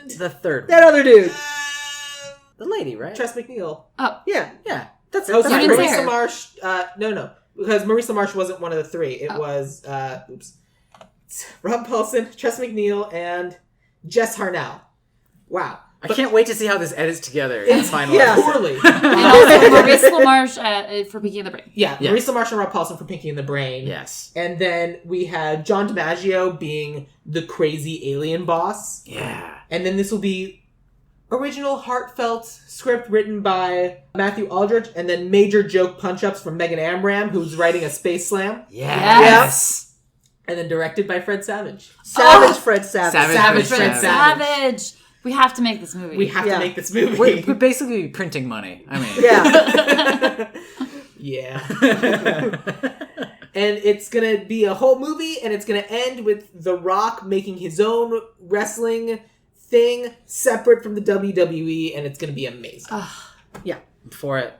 and the third That other dude. the lady, right? Tress McNeil. Oh, Yeah. Yeah. That's Oh, sorry, Even Maurice there. LaMarche. No, because Maurice LaMarche wasn't one of the three. It was Rob Paulson, Tress McNeil, and Jess Harnell. Wow. I can't wait to see how this edits together in the It's final yeah. episode. poorly. and also Maurice LaMarche for Pinky and the Brain. Yeah, Yes. Maurice LaMarche and Rob Paulson for Pinky and the Brain. Yes. And then we had John DiMaggio being the crazy alien boss. Yeah. And then this will be original heartfelt script written by Matthew Aldrich, and then major joke punch-ups from Megan Amram, who's writing a Space Slam. Yes. And then directed by Fred Savage. Savage Fred Savage. Savage Fred Fred Savage. Savage. We have to make this movie. We have Yeah. to make this movie. We're basically printing money. I mean. Yeah. Yeah. And it's going to be a whole movie, and it's going to end with The Rock making his own wrestling thing separate from the WWE, and it's going to be amazing. Yeah. For it.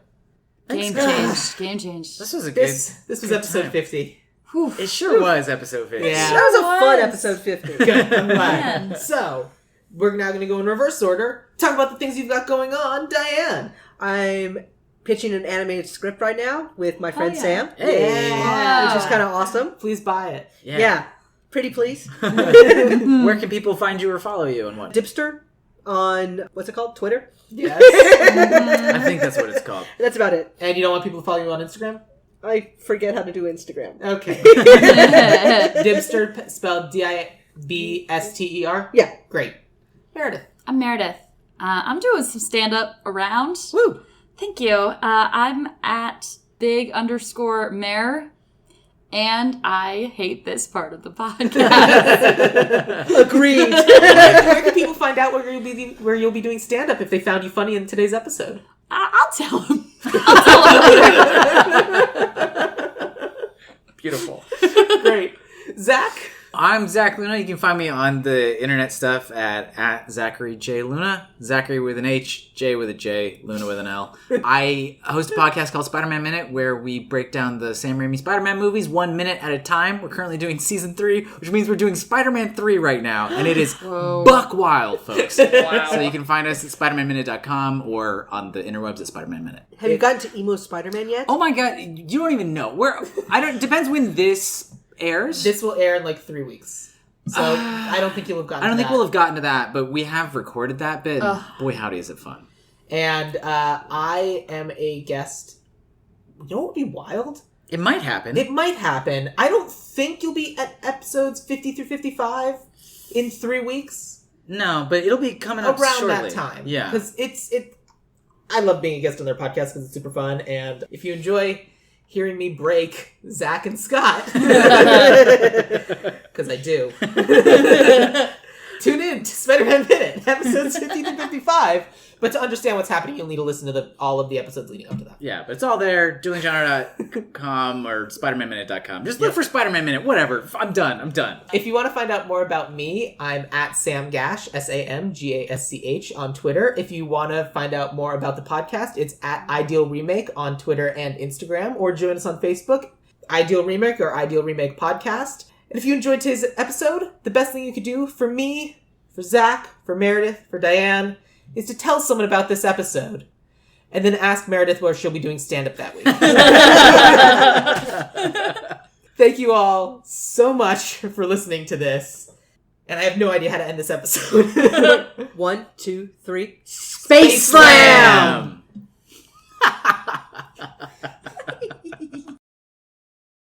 Game Thanks, change. Game change. This was a good. This was good episode time. 50. Whew. It sure was episode 50. Yeah. That was a fun Was. episode 50. Good. I'm glad. Man. So, we're now going to go in reverse order. Talk about the things you've got going on. Diane. I'm pitching an animated script right now with my friend yeah. Sam. Hey. Wow. Which is kind of awesome. Please buy it. Yeah. Pretty please. Where can people find you or follow you and what? Dipster on, what's it called? Twitter? Yes. I think that's what it's called. That's about it. And you don't want people to follow you on Instagram? I forget how to do Instagram. Okay. Dibster, spelled Dibster? Yeah. Great. Meredith. I'm Meredith. I'm doing some stand-up around. Woo. Thank you. I'm at big_mayor, and I hate this part of the podcast. Agreed. Where can people find out where you'll be doing stand-up if they found you funny in today's episode? I'll tell him. Beautiful. Great. Zach? I'm Zach Luna. You can find me on the internet stuff at Zachary J. Luna. Zachary with an H, J with a J, Luna with an L. I host a podcast called Spider-Man Minute where we break down the Sam Raimi Spider-Man movies 1 minute at a time. We're currently doing season 3, which means we're doing Spider-Man 3 right now. And it is buck wild, folks. Wow. So you can find us at SpiderManMinute.com or on the interwebs at Spider-Man Minute. Have you gotten to Emo Spider-Man yet? Oh my god, you don't even know. Depends when this airs. This will air in like 3 weeks. So I don't think you'll have gotten I don't to think that. we'll have gotten to that, but we have recorded that bit. And boy, howdy is it fun. And I am a guest. You know what would be wild? It might happen. It might happen. I don't think you'll be at episodes 50 through 55 in 3 weeks. No, but it'll be coming up Around shortly. that time. Yeah. Because I love being a guest on their podcast because it's super fun. And if you enjoy hearing me break Zach and Scott, because I do, tune in to Spider-Man Minute, episodes 50 to 55. But to understand what's happening, you'll need to listen to all of the episodes leading up to that. Yeah, but it's all there. duelinggenre.com or SpiderManMinute.com. Just look for Spider-Man Minute. Whatever. I'm done. If you want to find out more about me, I'm at Sam Gasch, SamGasch on Twitter. If you want to find out more about the podcast, it's at Ideal Remake on Twitter and Instagram, or join us on Facebook, Ideal Remake or Ideal Remake Podcast. And if you enjoyed today's episode, the best thing you could do for me, for Zach, for Meredith, for Diane, is to tell someone about this episode. And then ask Meredith where she'll be doing stand-up that week. Thank you all so much for listening to this. And I have no idea how to end this episode. 1, 2, 3. Space Slam!